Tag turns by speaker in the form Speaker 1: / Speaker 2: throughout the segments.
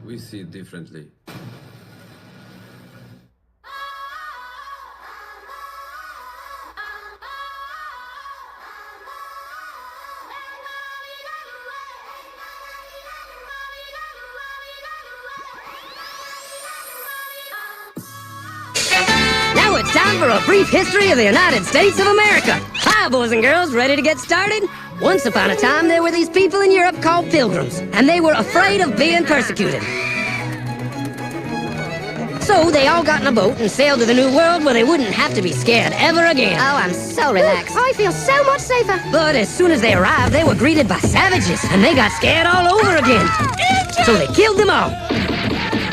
Speaker 1: we see it differently.
Speaker 2: Now it's time for a brief history of the United States of America. Hi, boys and girls, ready to get started? Once upon a time, there were these people in Europe called pilgrims, and they were afraid of being persecuted. So they all got in a boat and sailed to the New World where they wouldn't have to be scared ever again.
Speaker 3: Oh, I'm so relaxed. I feel so much safer.
Speaker 2: But as soon as they arrived, they were greeted by savages, and they got scared all over again. So they killed them all.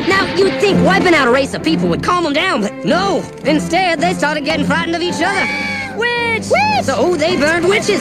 Speaker 2: Now, you'd think wiping out a race of people would calm them down, but no. Instead, they started getting frightened of each other. Witch! So they burned witches.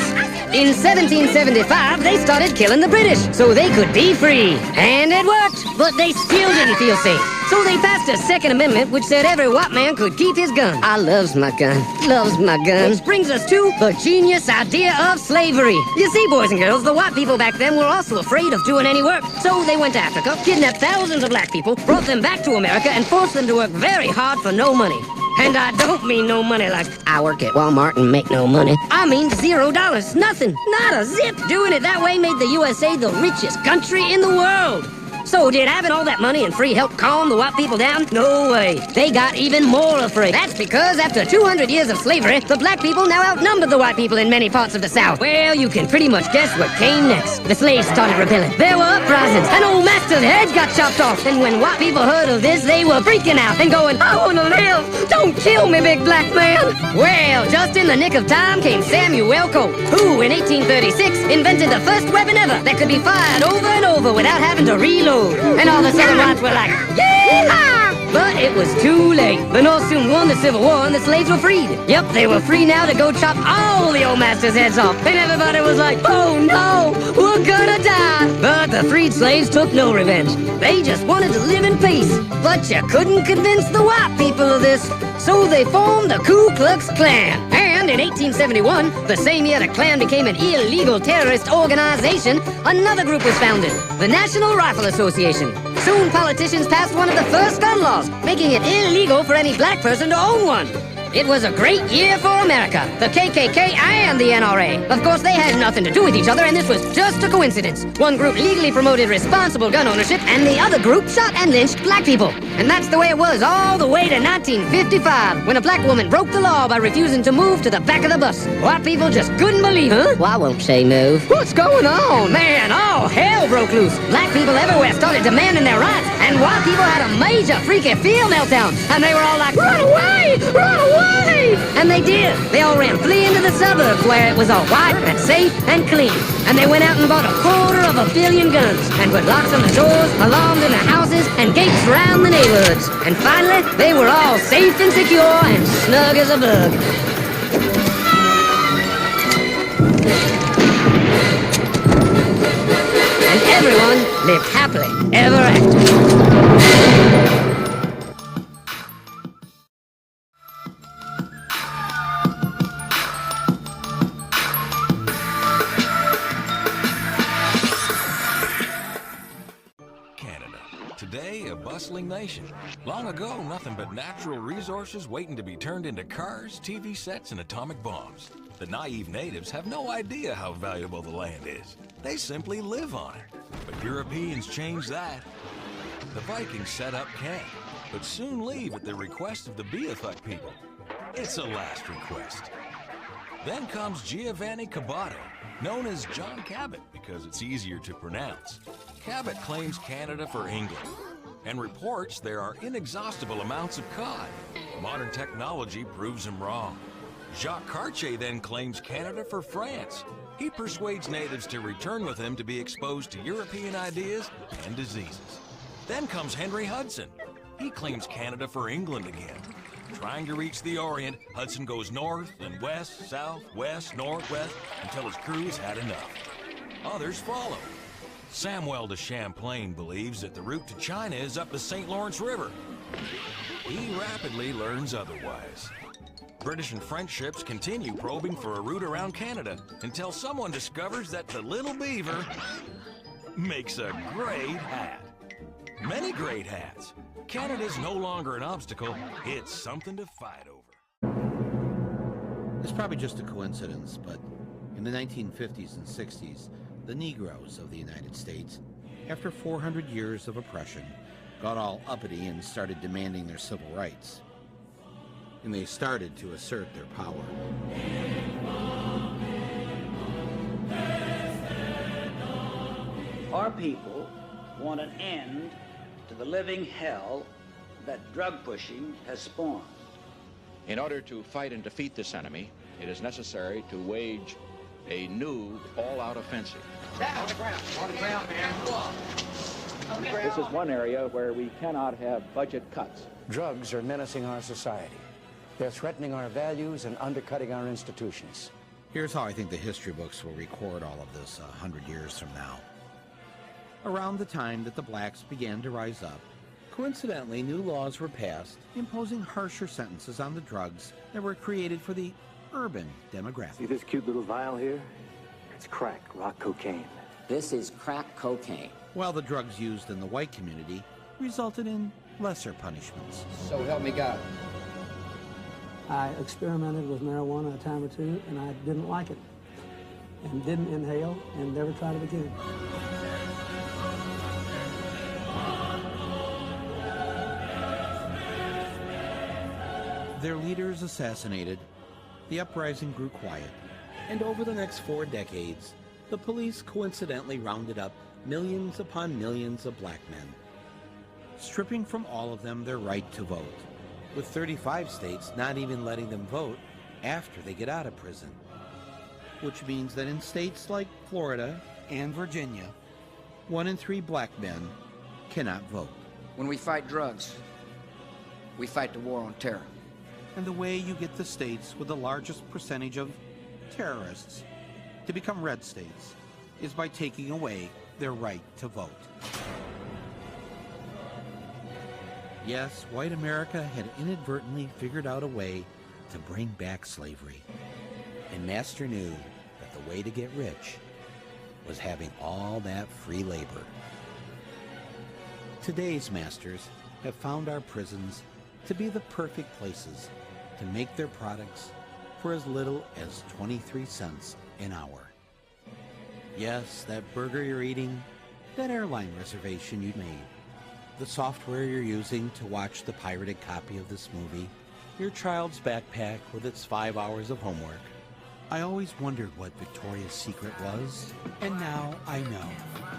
Speaker 2: In 1775, they started killing the British so they could be free. And it worked, but they still didn't feel safe. So they passed a Second Amendment which said every white man could keep his gun. I loves my gun, loves my gun. Which brings us to the genius idea of slavery. You see, boys and girls, the white people back then were also afraid of doing any work. So they went to Africa, kidnapped thousands of black people, brought them back to America, and forced them to work very hard for no money. And I don't mean no money like I work at Walmart and make no money. I mean $0, nothing, not a zip. Doing it that way made the USA the richest country in the world. So did having all that money and free help calm the white people down? No way. They got even more afraid. That's because after 200 years of slavery, the black people now outnumbered the white people in many parts of the South. Well, you can pretty much guess what came next. The slaves started rebelling. There were uprisings, and old masters' heads got chopped off. And when white people heard of this, they were freaking out and going, I want to live. Don't kill me, big black man. Well, just in the nick of time came Samuel Colt, who in 1836 invented the first weapon ever that could be fired over and over without having to reload. And all the southern whites were like, yeah! But it was too late. The North soon won the Civil War and the slaves were freed. Yep, they were free now to go chop all the old masters' heads off. And everybody was like, oh no, we're gonna die. But the freed slaves took no revenge. They just wanted to live in peace. But you couldn't convince the white people of this. So they formed the Ku Klux Klan. And in 1871, the same year the Klan became an illegal terrorist organization, another group was founded, the National Rifle Association. Soon politicians passed one of the first gun laws, making it illegal for any black person to own one. It was a great year for America, the KKK and the NRA. Of course, they had nothing to do with each other, and this was just a coincidence. One group legally promoted responsible gun ownership, and the other group shot and lynched black people. And that's the way it was all the way to 1955, when a black woman broke the law by refusing to move to the back of the bus. White people just couldn't believe it. Why won't she move? What's going on? Man, all hell broke loose. Black people everywhere started demanding their rights, and white people had a major freaky fear meltdown. And they were all like, run away! Run away! And they did. They all ran fleeing to the suburbs where it was all white and safe and clean. And they went out and bought 250 million guns and put locks on the doors, alarms in the houses, and gates around the neighborhoods. And finally, they were all safe and secure and snug as a bug. And everyone lived happily ever after.
Speaker 4: Today, a bustling nation. Long ago, nothing but natural resources waiting to be turned into cars, TV sets, and atomic bombs. The naive natives have no idea how valuable the land is. They simply live on it. But Europeans changed that. The Vikings set up camp, but soon leave at the request of the Beothuk people. It's a last request. Then comes Giovanni Caboto, known as John Cabot because it's easier to pronounce. Cabot claims Canada for England and reports there are inexhaustible amounts of cod. Modern technology proves him wrong. Jacques Cartier then claims Canada for France. He persuades natives to return with him to be exposed to European ideas and diseases. Then comes Henry Hudson. He claims Canada for England again. Trying to reach the Orient, Hudson goes north and west, south, west, northwest, until his crew's had enough. Others follow. Samuel de Champlain believes that the route to China is up the St. Lawrence River. He rapidly learns otherwise. British and French ships continue probing for a route around Canada until someone discovers that the little beaver makes a great hat. Many great hats. Canada's no longer an obstacle, it's something to fight over.
Speaker 1: It's probably just a coincidence, but in the 1950s and 60s, the Negroes of the United States, after 400 years of oppression, got all uppity and started demanding their civil rights. And they started to assert their power.
Speaker 5: Our people want an end to the living hell that drug pushing has spawned.
Speaker 6: In order to fight and defeat this enemy, it is necessary to wage a new all-out offensive.
Speaker 5: On the ground, man.
Speaker 7: This is one area where we cannot have budget cuts.
Speaker 8: Drugs are menacing our society. They're threatening our values and undercutting our institutions.
Speaker 1: Here's how I think the history books will record all of this 100 years from now. Around the time that the blacks began to rise up, coincidentally, new laws were passed imposing harsher sentences on the drugs that were created for the urban demographic.
Speaker 9: See this cute little vial here? It's crack, rock cocaine.
Speaker 10: This is crack cocaine.
Speaker 1: While the drugs used in the white community resulted in lesser punishments.
Speaker 8: So help me God.
Speaker 11: I experimented with marijuana a time or two, and I didn't like it, and didn't inhale, and never tried it again. Their leaders assassinated, the uprising grew quiet, and over the next 4 decades, the police coincidentally rounded up millions upon millions of black men, stripping from all of them their right to vote, with 35 states not even letting them vote after they get out of prison. Which means that in states like Florida and Virginia, 1 in 3 black men cannot vote.
Speaker 10: When we fight drugs, we fight the war on terror.
Speaker 1: And the way you get the states with the largest percentage of terrorists to become red states is by taking away their right to vote. Yes, white America had inadvertently figured out a way to bring back slavery. And Master knew that the way to get rich was having all that free labor. Today's masters have found our prisons to be the perfect places to make their products for as little as 23 cents an hour. Yes, that burger you're eating, that airline reservation you made, the software you're using to watch the pirated copy of this movie, your child's backpack with its 5 hours of homework. I always wondered what Victoria's Secret was, and now I know.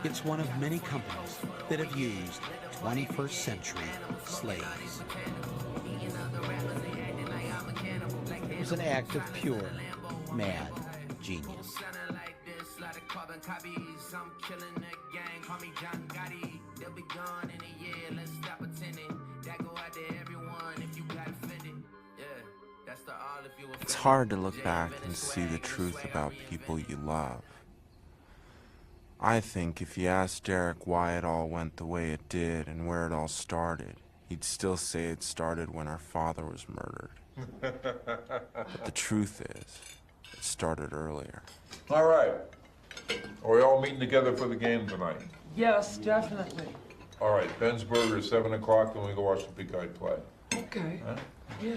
Speaker 1: It's one of many companies that have used 21st century slaves. It was an act of pure, mad genius.
Speaker 12: It's hard to look back and see the truth about people you love. I think if you asked Derek why it all went the way it did and where it all started, he'd still say it started when our father was murdered. But the truth is, it started earlier.
Speaker 13: All right. Are we all meeting together for the game tonight?
Speaker 14: Yes, definitely.
Speaker 13: All right, Ben's Burger is 7 o'clock, then we go watch the Big Guy play.
Speaker 14: Okay.
Speaker 13: Huh?
Speaker 14: Yeah.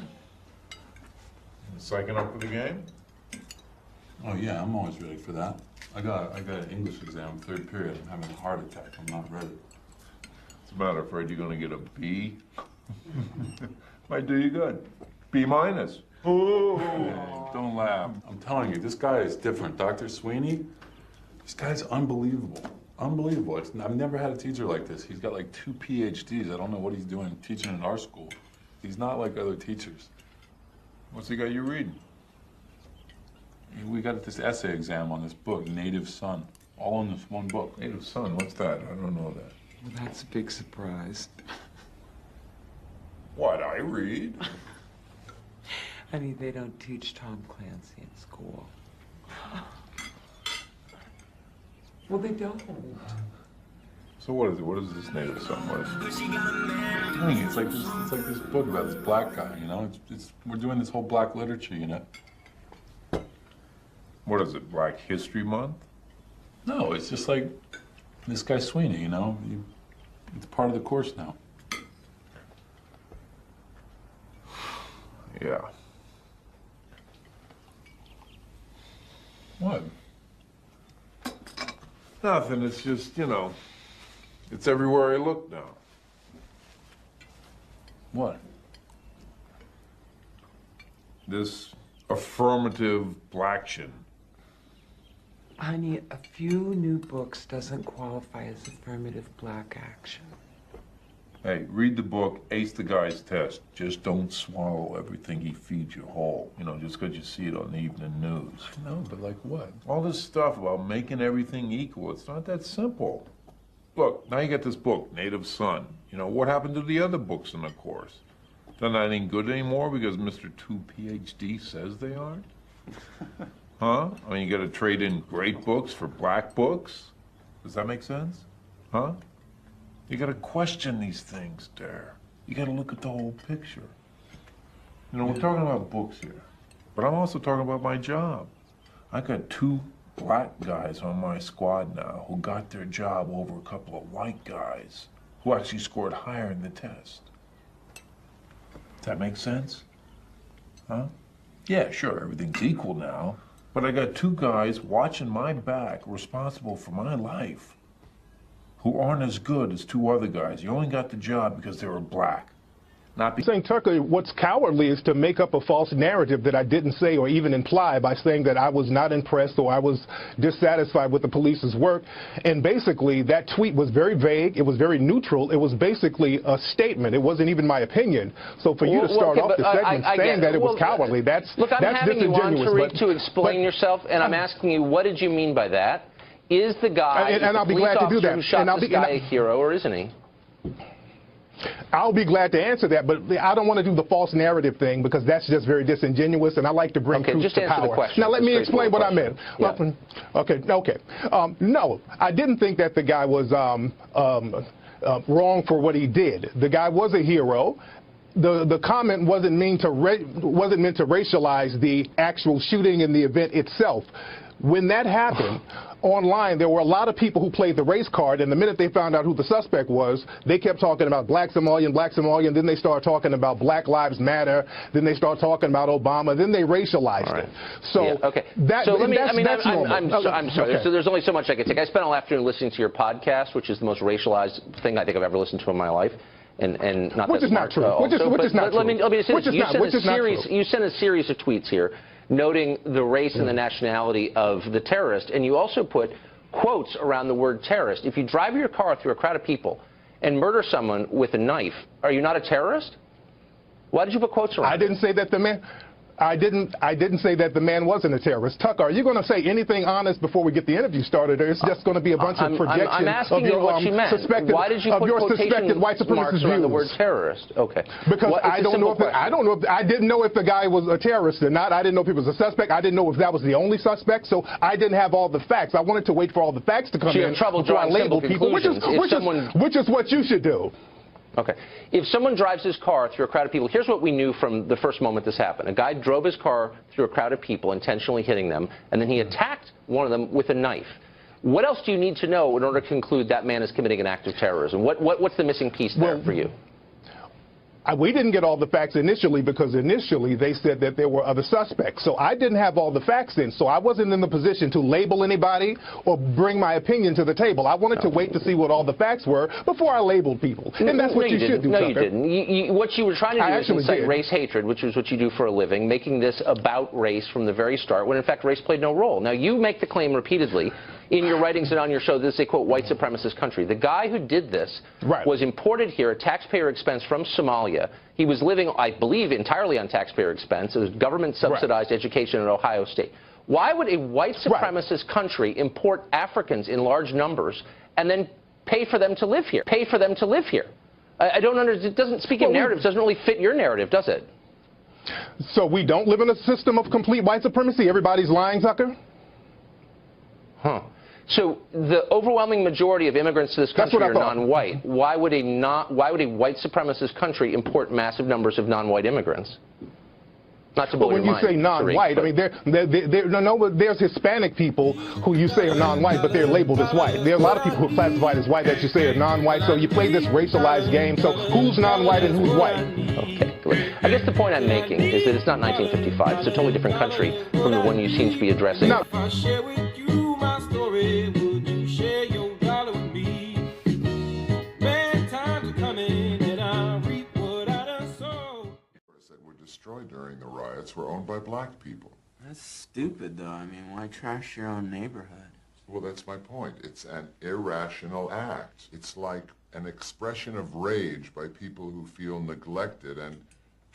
Speaker 13: Psyching up for the game?
Speaker 15: Oh yeah, I'm always ready for that. I got an English exam, 3rd period. I'm having a heart attack. I'm not ready.
Speaker 13: What's the matter, afraid you're gonna get a B? Might do you good. B minus.
Speaker 15: Oh, don't laugh. I'm telling you, this guy is different. Dr. Sweeney, this guy's unbelievable. Unbelievable. I've never had a teacher like this. He's got like 2 PhDs. I don't know what he's doing teaching in our school. He's not like other teachers.
Speaker 13: What's he got you reading?
Speaker 15: We got this essay exam on this book, Native Son. All in this one book.
Speaker 13: Native Son, what's that? I don't know that.
Speaker 14: Well, that's a big surprise.
Speaker 13: What, I read?
Speaker 14: Honey, they don't teach Tom Clancy in school. Well, they don't.
Speaker 13: So what is it? What is this Native Son? What is it?
Speaker 15: It's like this book about this black guy, you know? We're doing this whole black literature, you know?
Speaker 13: What is it, Black History Month?
Speaker 15: No, it's just like this guy Sweeney, you know? It's part of the course now.
Speaker 13: Yeah. What? Nothing. It's just, you know, it's everywhere I look now.
Speaker 15: What?
Speaker 13: This affirmative blaction.
Speaker 14: Honey, a few new books doesn't qualify as affirmative black action.
Speaker 13: Hey, read the book, ace the guy's test. Just don't swallow everything he feeds you whole. You know, just because you see it on the evening news.
Speaker 15: No, but like what?
Speaker 13: All this stuff about making everything equal, it's not that simple. Look, now you got this book, Native Son. You know, what happened to the other books in the course? They're not any good anymore because Mr. 2 PhD says they aren't? Huh? I mean, you got to trade in great books for black books? Does that make sense? Huh? You got to question these things, Dare. You got to look at the whole picture. You know, we're talking about books here, but I'm also talking about my job. I got 2 black guys on my squad now who got their job over a couple of white guys who actually scored higher in the test. Does that make sense? Huh? Yeah, sure, everything's equal now, but I got 2 guys watching my back, responsible for my life, who aren't as good as 2 other guys. You only got the job because they were black.
Speaker 16: Saying, Tucker, what's cowardly is to make up a false narrative that I didn't say or even imply by saying that I was not impressed or I was dissatisfied with the police's work. And basically, that tweet was very vague. It was very neutral. It was basically a statement. It wasn't even my opinion. So for you to start off the segment saying that it was cowardly, that's disingenuous.
Speaker 17: Look, I'm having you on, Tariq, to explain yourself, and I'm asking you, what did you mean by that? Is the guy,
Speaker 16: and I'll be glad to do that.
Speaker 17: Who shot this guy a hero, or isn't he?
Speaker 16: I'll be glad to answer that, but I don't want to do the false narrative thing because that's just very disingenuous, and I like to bring truth to power.
Speaker 17: The question.
Speaker 16: Now, let me explain what I meant. Yeah. Okay. No, I didn't think that the guy was wrong for what he did. The guy was a hero. The comment wasn't meant to racialize the actual shooting and the event itself. When that happened, online, there were a lot of people who played the race card, and the minute they found out who the suspect was, they kept talking about black Somalian, then they started talking about Black Lives Matter, then they started talking about Obama, then they racialized it. So, that's normal.
Speaker 17: I'm sorry, so there's only so much I can take. I spent all afternoon listening to your podcast, which is the most racialized thing I think I've ever listened to in my life. And not
Speaker 16: which is not true. Which is not true.
Speaker 17: Let me say this. You sent a series of tweets here noting the race and the nationality of the terrorist, and you also put quotes around the word terrorist. If you drive your car through a crowd of people and murder someone with a knife, are you not a terrorist? Why did you put quotes around?
Speaker 16: I didn't say that the man. I didn't say that the man wasn't a terrorist. Tucker, are you going to say anything honest before we get the interview started, or it's just going to be a bunch of projections
Speaker 17: I'm asking you what you meant. Why did you put quotation
Speaker 16: white supremacist
Speaker 17: marks around the word terrorist? Okay.
Speaker 16: Because I didn't know if the guy was a terrorist or not. I didn't know if he was a suspect. I didn't know if that was the only suspect. So I didn't have all the facts. I wanted to wait for all the facts to come in before I labeled people, which is what you should do.
Speaker 17: Okay. If someone drives his car through a crowd of people, here's what we knew from the first moment this happened. A guy drove his car through a crowd of people, intentionally hitting them, and then he attacked one of them with a knife. What else do you need to know in order to conclude that man is committing an act of terrorism? What's the missing piece there for you?
Speaker 16: We didn't get all the facts initially because initially they said that there were other suspects. So I didn't have all the facts in. So I wasn't in the position to label anybody or bring my opinion to the table. I wanted to wait to see what all the facts were before I labeled people. And that's what you should do,
Speaker 17: No, you didn't. What you were trying to do is incite race hatred, which is what you do for a living, making this about race from the very start, when in fact race played no role. Now, you make the claim repeatedly in your writings and on your show, this is a, quote, white supremacist country. The guy who did this was imported here at taxpayer expense from Somalia. He was living, I believe, entirely on taxpayer expense. It was government-subsidized education at Ohio State. Why would a white supremacist country import Africans in large numbers and then pay for them to live here? Pay for them to live here? I don't understand. It doesn't speak in narratives. It doesn't really fit your narrative, does it?
Speaker 16: So we don't live in a system of complete white supremacy? Everybody's lying, Tucker?
Speaker 17: Huh. So the overwhelming majority of immigrants to this country are non-white. Why would a white supremacist country import massive numbers of non-white immigrants? Not to blow
Speaker 16: But when
Speaker 17: your
Speaker 16: you
Speaker 17: mind,
Speaker 16: say non-white,
Speaker 17: Tariq,
Speaker 16: I mean, there's Hispanic people who you say are non-white, but they're labeled as white. There are a lot of people who are classified as white that you say are non-white. So you play this racialized game. So who's non-white and who's white?
Speaker 17: Okay, good. I guess the point I'm making is that it's not 1955. It's a totally different country from the one you seem to be addressing.
Speaker 16: No.
Speaker 18: If I share with you my story, would you share your dollar with me? Bad times are coming and I reap what I done sow.
Speaker 19: That were destroyed during the riots were owned by black people.
Speaker 12: That's stupid, though. I mean, why trash your own neighborhood?
Speaker 19: Well, that's my point. It's an irrational act. It's like an expression of rage by people who feel neglected and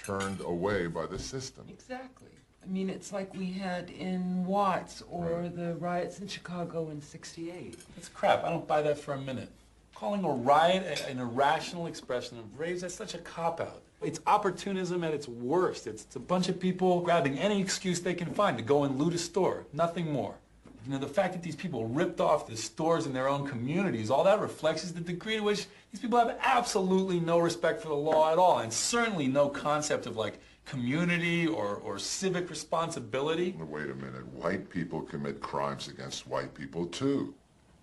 Speaker 19: turned away by the system.
Speaker 14: Exactly. I mean, it's like we had in Watts or the riots in Chicago in '68.
Speaker 15: That's crap. I don't buy that for a minute. Calling a riot an irrational expression of rage, that's such a cop-out. It's opportunism at its worst. It's a bunch of people grabbing any excuse they can find to go and loot a store, nothing more. You know, the fact that these people ripped off the stores in their own communities, all that reflects is the degree to which these people have absolutely no respect for the law at all, and certainly no concept of, like, community or civic responsibility.
Speaker 19: Wait a minute. White people commit crimes against white people, too.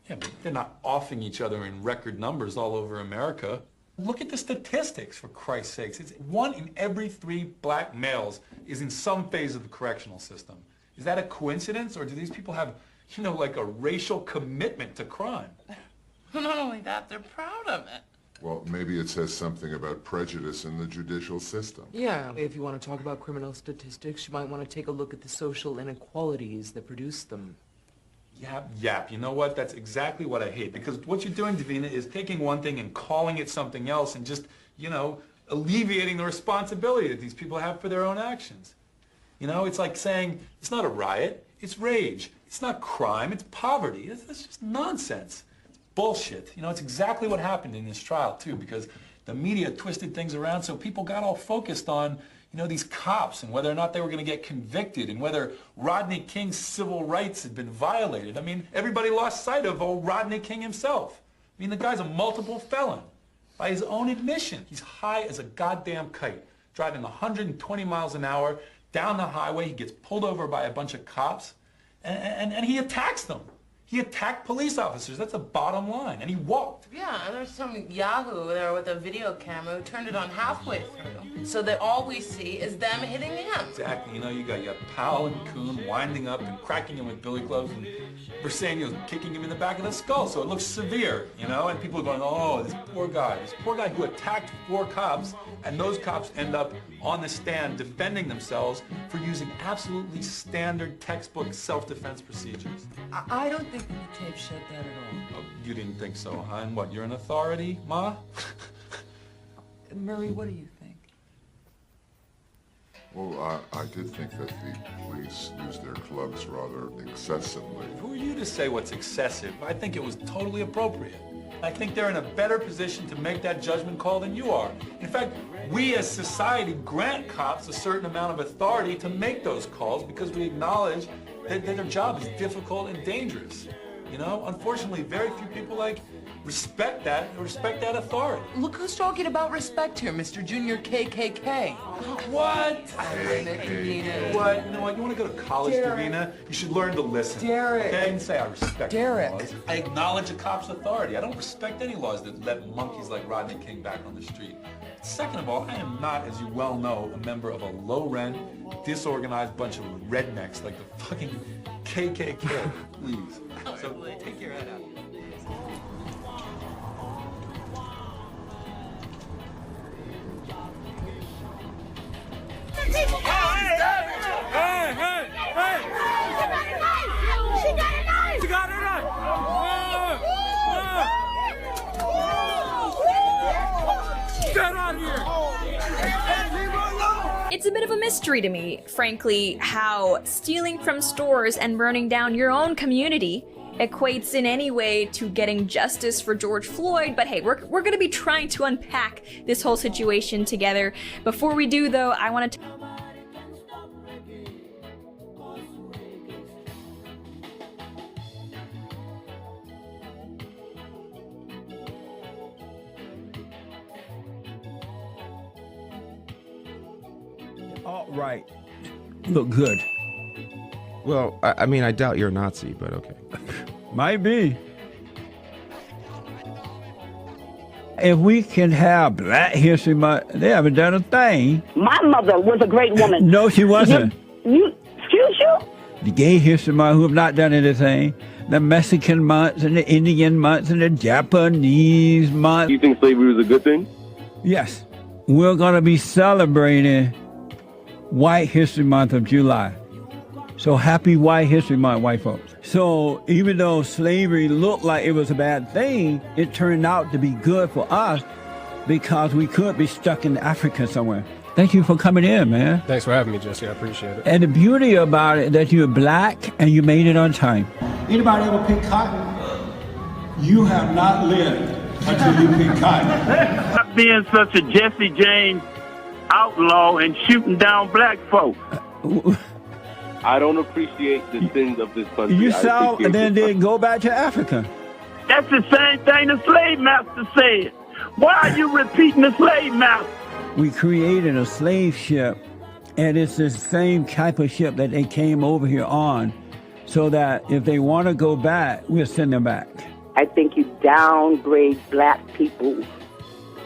Speaker 15: Yeah, but they're not offing each other in record numbers all over America. Look at the statistics, for Christ's sakes. It's 1 in every 3 black males is in some phase of the correctional system. Is that a coincidence, or do these people have, you know, like a racial commitment to crime?
Speaker 20: Not only that, they're proud of it.
Speaker 19: Well, maybe it says something about prejudice in the judicial system.
Speaker 14: Yeah, if you want to talk about criminal statistics, you might want to take a look at the social inequalities that produce them.
Speaker 15: Yap. You know what? That's exactly what I hate. Because what you're doing, Davina, is taking one thing and calling it something else and just, you know, alleviating the responsibility that these people have for their own actions. You know, it's like saying, it's not a riot, it's rage. It's not crime, it's poverty. That's just nonsense. It's bullshit. You know, it's exactly what happened in this trial, too, because the media twisted things around so people got all focused on, you know, these cops and whether or not they were going to get convicted and whether Rodney King's civil rights had been violated. I mean, everybody lost sight of old Rodney King himself. I mean, the guy's a multiple felon. By his own admission, he's high as a goddamn kite, driving 120 miles an hour down the highway. He gets pulled over by a bunch of cops, and he attacks them. He attacked police officers. That's the bottom line. And he walked.
Speaker 20: Yeah, and there's some yahoo there with a video camera who turned it on halfway through, so that all we see is them hitting him.
Speaker 15: Exactly. You know, you got Powell and Kuhn winding up and cracking him with billy clubs, and Bersenio's kicking him in the back of the skull, so it looks severe, you know? And people are going, oh, this poor guy who attacked 4 cops, and those cops end up on the stand defending themselves for using absolutely standard textbook self-defense procedures.
Speaker 14: I don't think the tape showed that at all.
Speaker 15: Oh, you didn't think so, huh? And what, you're an authority, Ma?
Speaker 14: Murray, what do you think?
Speaker 19: Well, I did think that the police used their clubs rather excessively.
Speaker 15: Who are you to say what's excessive? I think it was totally appropriate. I think they're in a better position to make that judgment call than you are. In fact, we as society grant cops a certain amount of authority to make those calls because we acknowledge that their job is difficult and dangerous. You know, unfortunately, very few people respect that authority.
Speaker 14: Look who's talking about respect here, Mr. Junior KKK.
Speaker 15: What?
Speaker 14: Hey.
Speaker 15: What? You know what? You want to go to college, Davina? You should learn to listen.
Speaker 14: Derek.
Speaker 15: Okay? And say, I respect
Speaker 14: Derek.
Speaker 15: laws. I acknowledge a cop's authority. I don't respect any laws that let monkeys like Rodney King back on the street. Second of all, I am not, as you well know, a member of a low-rent, disorganized bunch of rednecks like the fucking KKK. Please. So take your head out.
Speaker 21: It's a bit of a mystery to me, frankly, how stealing from stores and burning down your own community equates in any way to getting justice for George Floyd, but hey, we're gonna be trying to unpack this whole situation together. Before we do, though, I want to
Speaker 22: alt-right
Speaker 3: look good.
Speaker 22: Well, I mean, I doubt you're a Nazi, but okay.
Speaker 3: Might be. If we can have Black History Month, they haven't done a thing.
Speaker 23: My mother was a great woman.
Speaker 3: No, she wasn't.
Speaker 23: Excuse you?
Speaker 3: The Gay History Month, who have not done anything. The Mexican months and the Indian months and the Japanese month.
Speaker 24: You think slavery was a good thing?
Speaker 3: Yes. We're going to be celebrating White History Month of July. So happy White History Month, white folks. So even though slavery looked like it was a bad thing, it turned out to be good for us because we could be stuck in Africa somewhere. Thank you for coming in, man.
Speaker 25: Thanks for having me, Jesse. I appreciate it.
Speaker 3: And the beauty about it that you're Black and you made it on time. Anybody ever pick cotton? You have not lived until you pick cotton.
Speaker 26: Not being such a Jesse James outlaw and shooting down black folks.
Speaker 24: I don't appreciate the sins of this country.
Speaker 3: You saw and then go back to Africa.
Speaker 26: That's the same thing the slave master said. Why are you repeating the slave master?
Speaker 3: We created a slave ship, and it's the same type of ship that they came over here on, so that if they want to go back, we'll send them back.
Speaker 23: I think you downgrade Black people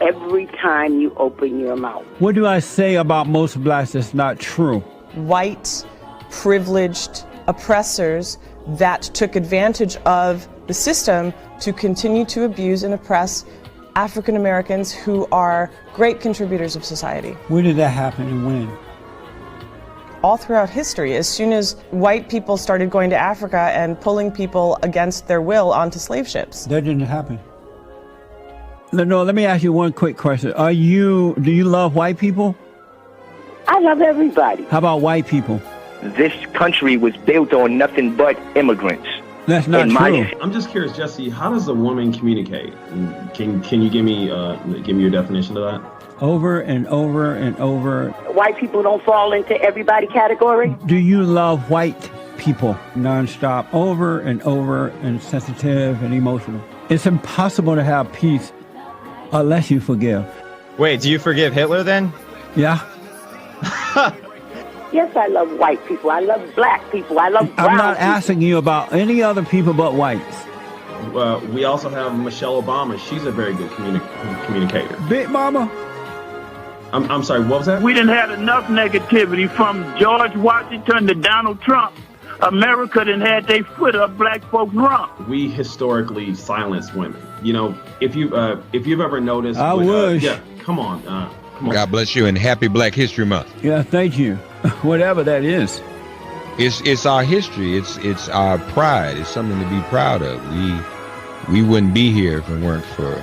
Speaker 23: every time you open your mouth.
Speaker 3: What do I say about most Blacks that's not true?
Speaker 27: White, privileged oppressors that took advantage of the system to continue to abuse and oppress African Americans who are great contributors of society.
Speaker 3: When did that happen and when?
Speaker 27: All throughout history, as soon as white people started going to Africa and pulling people against their will onto slave ships.
Speaker 3: That didn't happen. No, let me ask you one quick question. Do you love white people?
Speaker 23: I love everybody.
Speaker 3: How about white people?
Speaker 28: This country was built on nothing but immigrants.
Speaker 3: That's not true.
Speaker 29: I'm just curious, Jesse, how does a woman communicate? Can you give me your definition of that?
Speaker 3: Over and over and over.
Speaker 23: White people don't fall into everybody category?
Speaker 3: Do you love white people nonstop, over and over, and sensitive and emotional? It's impossible to have peace unless you forgive.
Speaker 30: Wait, do you forgive Hitler then?
Speaker 3: Yeah.
Speaker 23: Yes, I love white people. I love Black people. I love brown
Speaker 3: I'm not
Speaker 23: people.
Speaker 3: asking you about any other people but whites.
Speaker 29: We also have Michelle Obama. She's a very good communicator.
Speaker 3: Big Mama?
Speaker 29: I'm sorry, what was that?
Speaker 26: We done had enough negativity from George Washington to Donald Trump. America done had their foot up Black folks' rump.
Speaker 29: We historically silenced women. You know, if you've ever noticed.
Speaker 3: I wish.
Speaker 29: Yeah, come on.
Speaker 31: God bless you and happy Black History Month.
Speaker 3: Yeah, thank you. Whatever that is.
Speaker 31: It's our history. It's our pride. It's something to be proud of. We wouldn't be here if it weren't for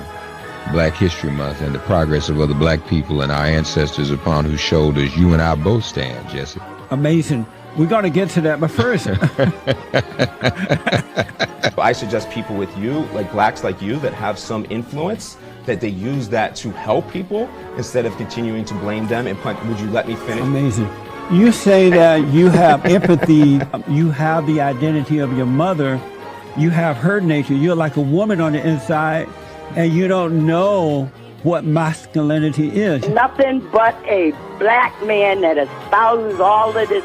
Speaker 31: Black History Month and the progress of other Black people and our ancestors upon whose shoulders you and I both stand, Jesse.
Speaker 3: Amazing. We're going to get to that, but first.
Speaker 22: I suggest people with you, like Blacks like you, that have some influence, that they use that to help people instead of continuing to blame them and punch. Would you let me finish?
Speaker 3: Amazing. You say that you have empathy, you have the identity of your mother, you have her nature, you're like a woman on the inside, and you don't know what masculinity is.
Speaker 23: Nothing but a Black man that espouses all of this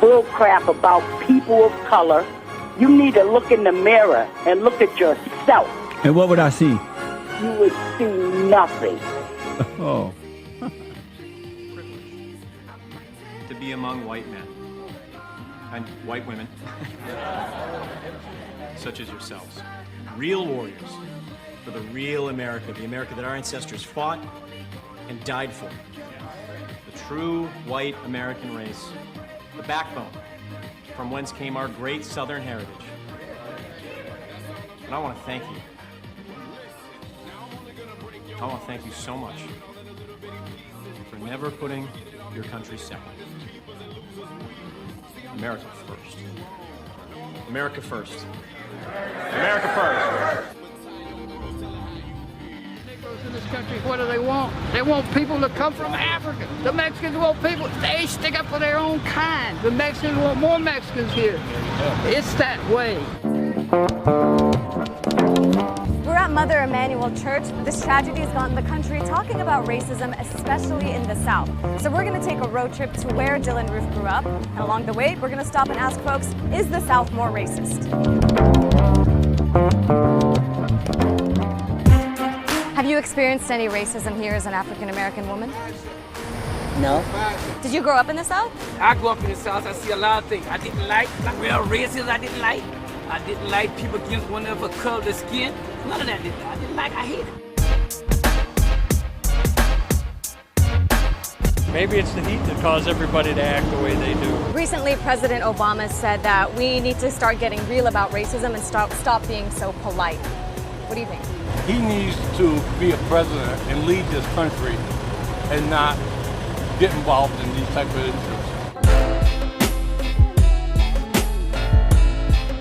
Speaker 23: bull crap about people of color. You need to look in the mirror and look at yourself.
Speaker 3: And what would I see?
Speaker 23: You would see nothing.
Speaker 3: Oh.
Speaker 32: To be among white men and white women, such as yourselves, real warriors for the real America, the America that our ancestors fought and died for, the true white American race, the backbone from whence came our great Southern heritage. And I want to thank you. I want to thank you so much for never putting your country second. America first. America first. America first.
Speaker 33: In this country, what do they want? They want people to come from Africa. The Mexicans want people, they stick up for their own kind. The Mexicans want more Mexicans here. It's that way.
Speaker 34: We're at
Speaker 1: Mother Emanuel Church, this tragedy has gotten the country talking about racism, especially in the South. So we're going to take a road trip to where Dylann Roof grew up. And along the way, we're going to stop and ask folks, is the South more racist? Have you experienced any racism here as an African-American woman?
Speaker 2: No.
Speaker 1: Did you grow up in the South?
Speaker 2: I grew up in the South. I see a lot of things I didn't like real racism I didn't like. I didn't like people against one of a color of the skin. None of that I didn't like. I hated it.
Speaker 4: Maybe it's the heat that caused everybody to act the way they do.
Speaker 1: Recently, President Obama said that we need to start getting real about racism and stop being so polite. What do you think?
Speaker 2: He needs to be a president and lead this country and not get involved in these type of issues.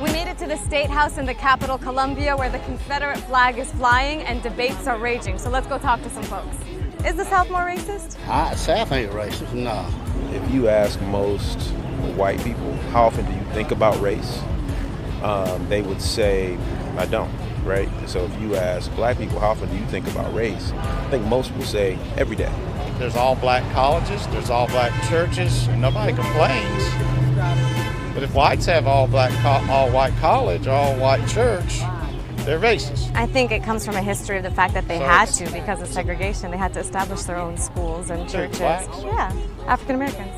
Speaker 1: We made it to the State House in the capital, Columbia, where the Confederate flag is flying and debates are raging. So let's go talk to some folks. Is the South more racist?
Speaker 5: South ain't racist, no.
Speaker 6: If you ask most white people, how often do you think about race? They would say, I don't, right? So if you ask black people, how often do you think about race? I think most will say, every day.
Speaker 7: There's all black colleges, there's all black churches, and nobody complains. But if whites have all white college, all white church, they're racist.
Speaker 1: I think it comes from a history of the fact that they had to, because of segregation, they had to establish their own schools and churches.
Speaker 7: Blacks?
Speaker 1: Yeah, African Americans.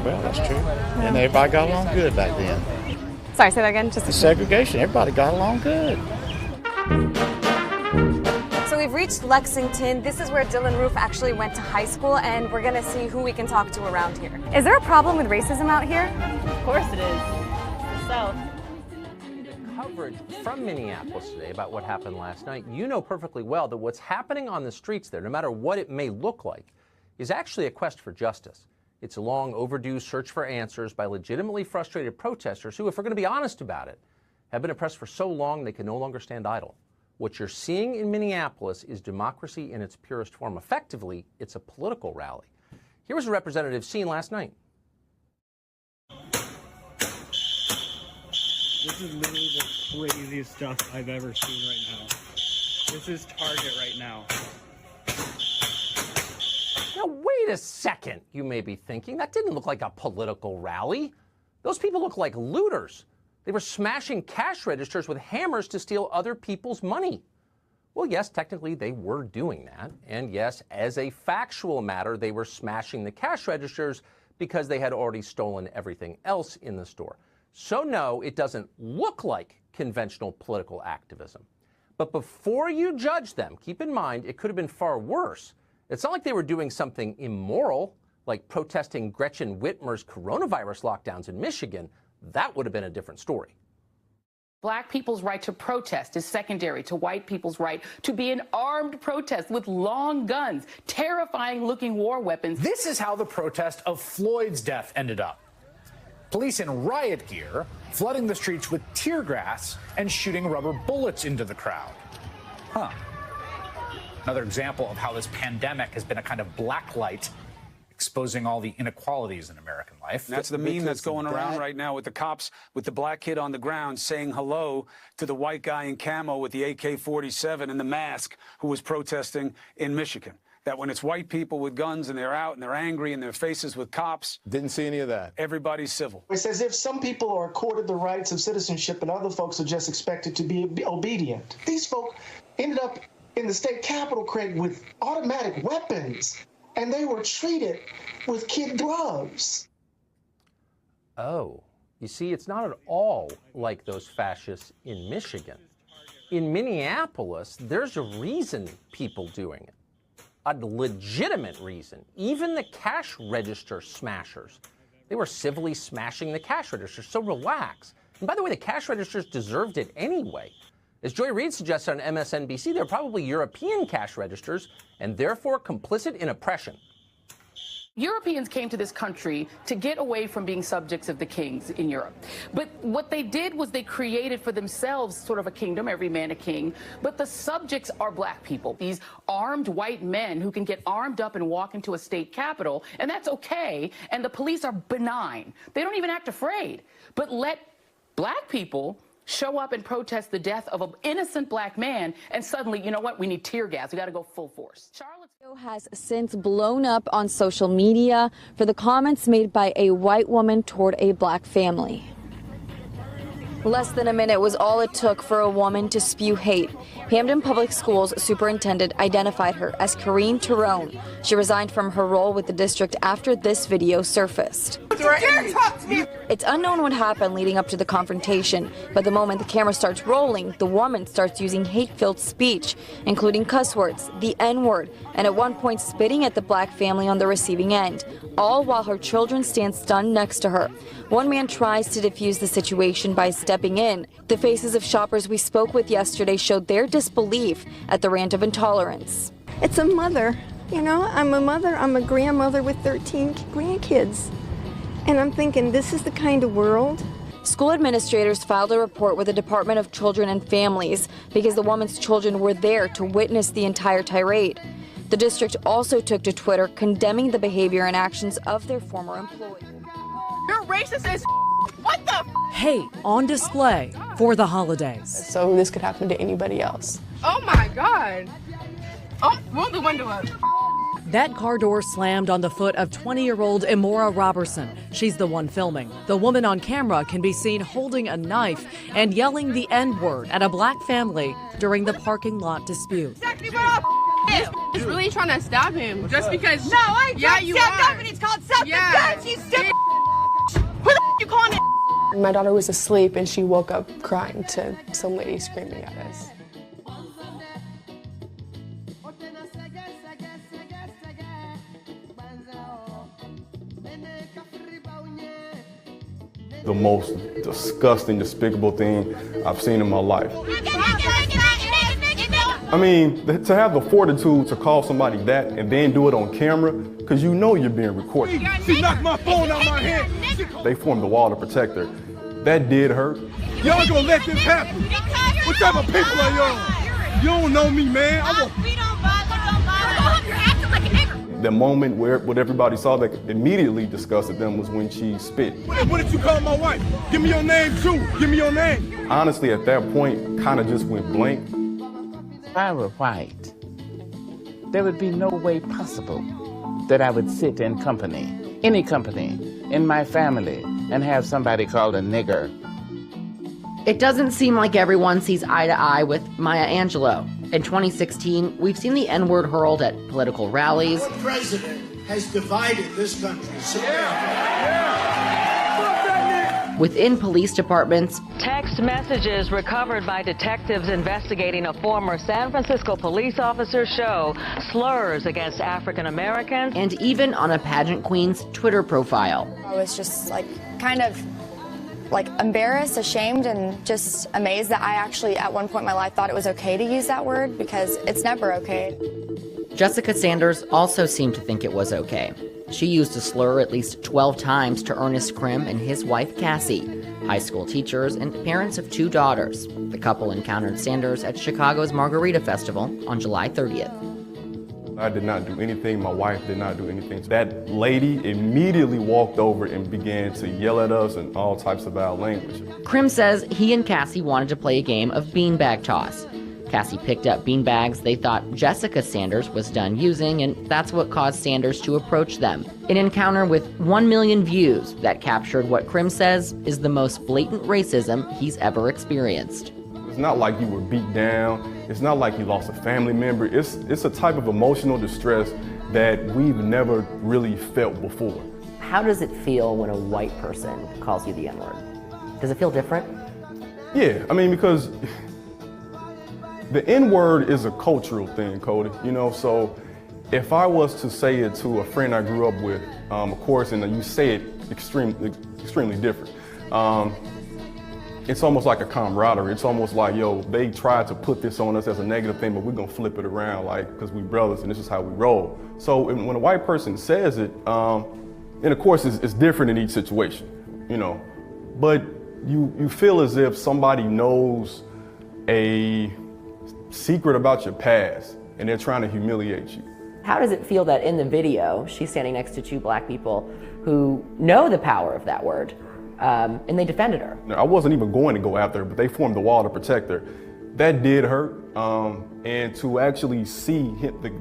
Speaker 7: Well, that's true. And everybody got along good back then.
Speaker 1: Sorry, say that again. Just
Speaker 7: the segregation, everybody got along good.
Speaker 1: So we've reached Lexington. This is where Dylann Roof actually went to high school, and we're gonna see who we can talk to around here. Is there a problem with racism out here?
Speaker 8: Of course it is. The South.
Speaker 9: Coverage from Minneapolis today about what happened last night. You know perfectly well that what's happening on the streets there, no matter what it may look like, is actually a quest for justice. It's a long overdue search for answers by legitimately frustrated protesters who, if we're going to be honest about it, have been oppressed for so long they can no longer stand idle. What you're seeing in Minneapolis is democracy in its purest form. Effectively, it's a political rally. Here was a representative seen last night.
Speaker 10: This is literally the craziest stuff I've ever seen right now. This is Target right now.
Speaker 9: Now, wait a second, you may be thinking. That didn't look like a political rally. Those people look like looters. They were smashing cash registers with hammers to steal other people's money. Well, yes, technically they were doing that. And yes, as a factual matter, they were smashing the cash registers because they had already stolen everything else in the store. So no, it doesn't look like conventional political activism. But before you judge them, keep in mind it could have been far worse. It's not like they were doing something immoral, like protesting Gretchen Whitmer's coronavirus lockdowns in Michigan. That would have been a different story.
Speaker 11: Black people's right to protest is secondary to white people's right to be an armed protest with long guns, terrifying-looking war weapons.
Speaker 13: This is how the protest of Floyd's death ended up. Police in riot gear flooding the streets with tear gas and shooting rubber bullets into the crowd. Huh. Another example of how this pandemic has been a kind of black light exposing all the inequalities in American life.
Speaker 25: That's the meme that's going around right now with the cops, with the black kid on the ground saying hello to the white guy in camo with the AK-47 and the mask who was protesting in Michigan. That when it's white people with guns and they're out and they're angry and their faces with cops.
Speaker 16: Didn't see any of that.
Speaker 25: Everybody's civil.
Speaker 17: It's as if some people are accorded the rights of citizenship and other folks are just expected to be obedient. These folk ended up in the state capitol, Craig, with automatic weapons, and they were treated with kid gloves.
Speaker 9: Oh, you see, it's not at all like those fascists in Michigan. In Minneapolis, there's a reason people doing it. A legitimate reason. Even the cash register smashers, they were civilly smashing the cash registers, so relax. And by the way, the cash registers deserved it anyway. As Joy Reid suggested on MSNBC, they're probably European cash registers and therefore complicit in oppression.
Speaker 11: Europeans came to this country to get away from being subjects of the kings in Europe. But what they did was they created for themselves sort of a kingdom, every man a king, but the subjects are black people, these armed white men who can get armed up and walk into a state capitol, and that's okay, and the police are benign. They don't even act afraid. But let black people show up and protest the death of an innocent black man, and suddenly, you know what, we need tear gas. We got to go full force.
Speaker 12: Charlottesville has since blown up on social media for the comments made by a white woman toward a black family. Less than a minute was all it took for a woman to spew hate. Hamden Public Schools superintendent identified her as Karine Tyrone. She resigned from her role with the district after this video surfaced. It's unknown what happened leading up to the confrontation, but the moment the camera starts rolling, the woman starts using hate-filled speech, including cuss words, the N-word, and at one point spitting at the black family on the receiving end, all while her children stand stunned next to her. One man tries to defuse the situation by stepping in. The faces of shoppers we spoke with yesterday showed their disbelief at the rant of intolerance.
Speaker 14: It's a mother, you know, I'm a mother, I'm a grandmother with 13 grandkids. And I'm thinking, this is the kind of world?
Speaker 12: School administrators filed a report with the Department of Children and Families because the woman's children were there to witness the entire tirade. The district also took to Twitter condemning the behavior and actions of their former employee.
Speaker 15: You're racist as what the
Speaker 16: Hate on display for the holidays.
Speaker 14: So this could happen to anybody else.
Speaker 15: Oh my God. Oh, roll the window up.
Speaker 16: That car door slammed on the foot of 20-year-old Imora Robertson. She's the one filming. The woman on camera can be seen holding a knife and yelling the N-word at a black family during the parking lot dispute.
Speaker 15: He's really trying to stop him just because.
Speaker 14: No, I ain't
Speaker 15: yeah, you are.
Speaker 14: It's called self-defense.
Speaker 15: Yeah.
Speaker 14: You stupid.
Speaker 15: Who the you calling it?
Speaker 14: My daughter was asleep and she woke up crying to some lady screaming at us.
Speaker 18: The most disgusting, despicable thing I've seen in my life. I mean, to have the fortitude to call somebody that and then do it on camera, because you know you're being recorded.
Speaker 19: She knocked my phone out my hand.
Speaker 18: They formed the wall to protect her. That did hurt.
Speaker 19: Y'all gonna let this happen? What type of people are y'all? You don't know me, man.
Speaker 18: The moment where what everybody saw that immediately disgusted them was when she spit.
Speaker 19: What did you call my wife? Give me your name too. Give me your name.
Speaker 18: Honestly, at that point, kind of just went blank.
Speaker 20: If I were white, there would be no way possible that I would sit in company, any company, in my family, and have somebody called a nigger.
Speaker 21: It doesn't seem like everyone sees eye to eye with Maya Angelou. In 2016, we've seen the N-word hurled at political rallies.
Speaker 24: Our president has divided this country so
Speaker 21: Within police departments.
Speaker 26: Text messages recovered by detectives investigating a former San Francisco police officer show slurs against African Americans.
Speaker 21: And even on a pageant queen's Twitter profile.
Speaker 27: I was just kind of embarrassed, ashamed, and just amazed that I actually at one point in my life thought it was okay to use that word, because it's never okay.
Speaker 21: Jessica Sanders also seemed to think it was okay. She used a slur at least 12 times to Ernest Krim and his wife Cassie, high school teachers and parents of 2 daughters. The couple encountered Sanders at Chicago's Margarita Festival on July 30th.
Speaker 18: I did not do anything. My wife did not do anything. That lady immediately walked over and began to yell at us in all types of vile language.
Speaker 21: Krim says he and Cassie wanted to play a game of beanbag toss. Cassie picked up beanbags they thought Jessica Sanders was done using, and that's what caused Sanders to approach them. An encounter with 1 million views that captured what Krim says is the most blatant racism he's ever experienced.
Speaker 18: It's not like you were beat down. It's not like you lost a family member. It's a type of emotional distress that we've never really felt before.
Speaker 21: How does it feel when a white person calls you the N-word? Does it feel different?
Speaker 18: Yeah, I mean, because the N-word is a cultural thing, Cody, so if I was to say it to a friend I grew up with, of course, and you say it extremely different, it's almost like a camaraderie. It's almost like, they tried to put this on us as a negative thing, but we're gonna flip it around, because we brothers and this is how we roll. So when a white person says it, and of course it's different in each situation, but you feel as if somebody knows a secret about your past and they're trying to humiliate you.
Speaker 21: How does it feel that in the video, she's standing next to 2 black people who know the power of that word,
Speaker 2: and they defended her.
Speaker 18: I wasn't even going to go after her, but they formed the wall to protect her. That did hurt, and to actually see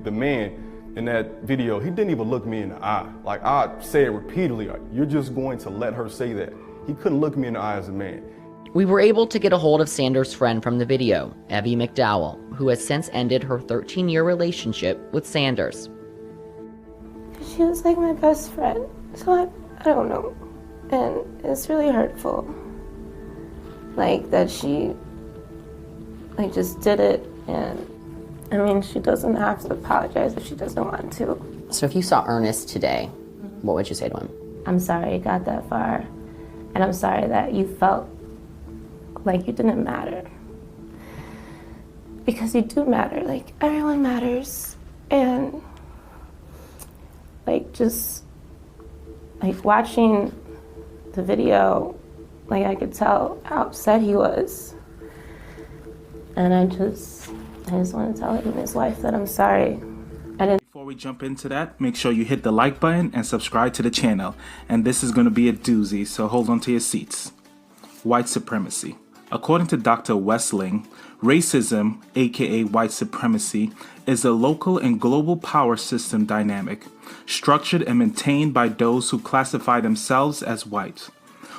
Speaker 18: the man in that video, he didn't even look me in the eye. Like I said repeatedly, you're just going to let her say that. He couldn't look me in the eye as a man.
Speaker 21: We were able to get a hold of Sanders' friend from the video, Evie McDowell, who has since ended her 13-year relationship with Sanders.
Speaker 3: She was like my best friend, so I don't know. And it's really hurtful. Like that she just did it, and I mean, she doesn't have to apologize if she doesn't want to.
Speaker 21: So if you saw Ernest today, what would you say to him?
Speaker 3: I'm sorry it got that far, and I'm sorry that you felt like you didn't matter. Because you do matter, like everyone matters, and like just like watching the video, like I could tell how upset he was. And I just want to tell him and his wife that I'm sorry.
Speaker 4: Before we jump into that, make sure you hit the like button and subscribe to the channel. And this is going to be a doozy, so hold on to your seats. White supremacy. According to Dr. Wessling, racism, aka white supremacy, is a local and global power system dynamic, structured and maintained by those who classify themselves as white,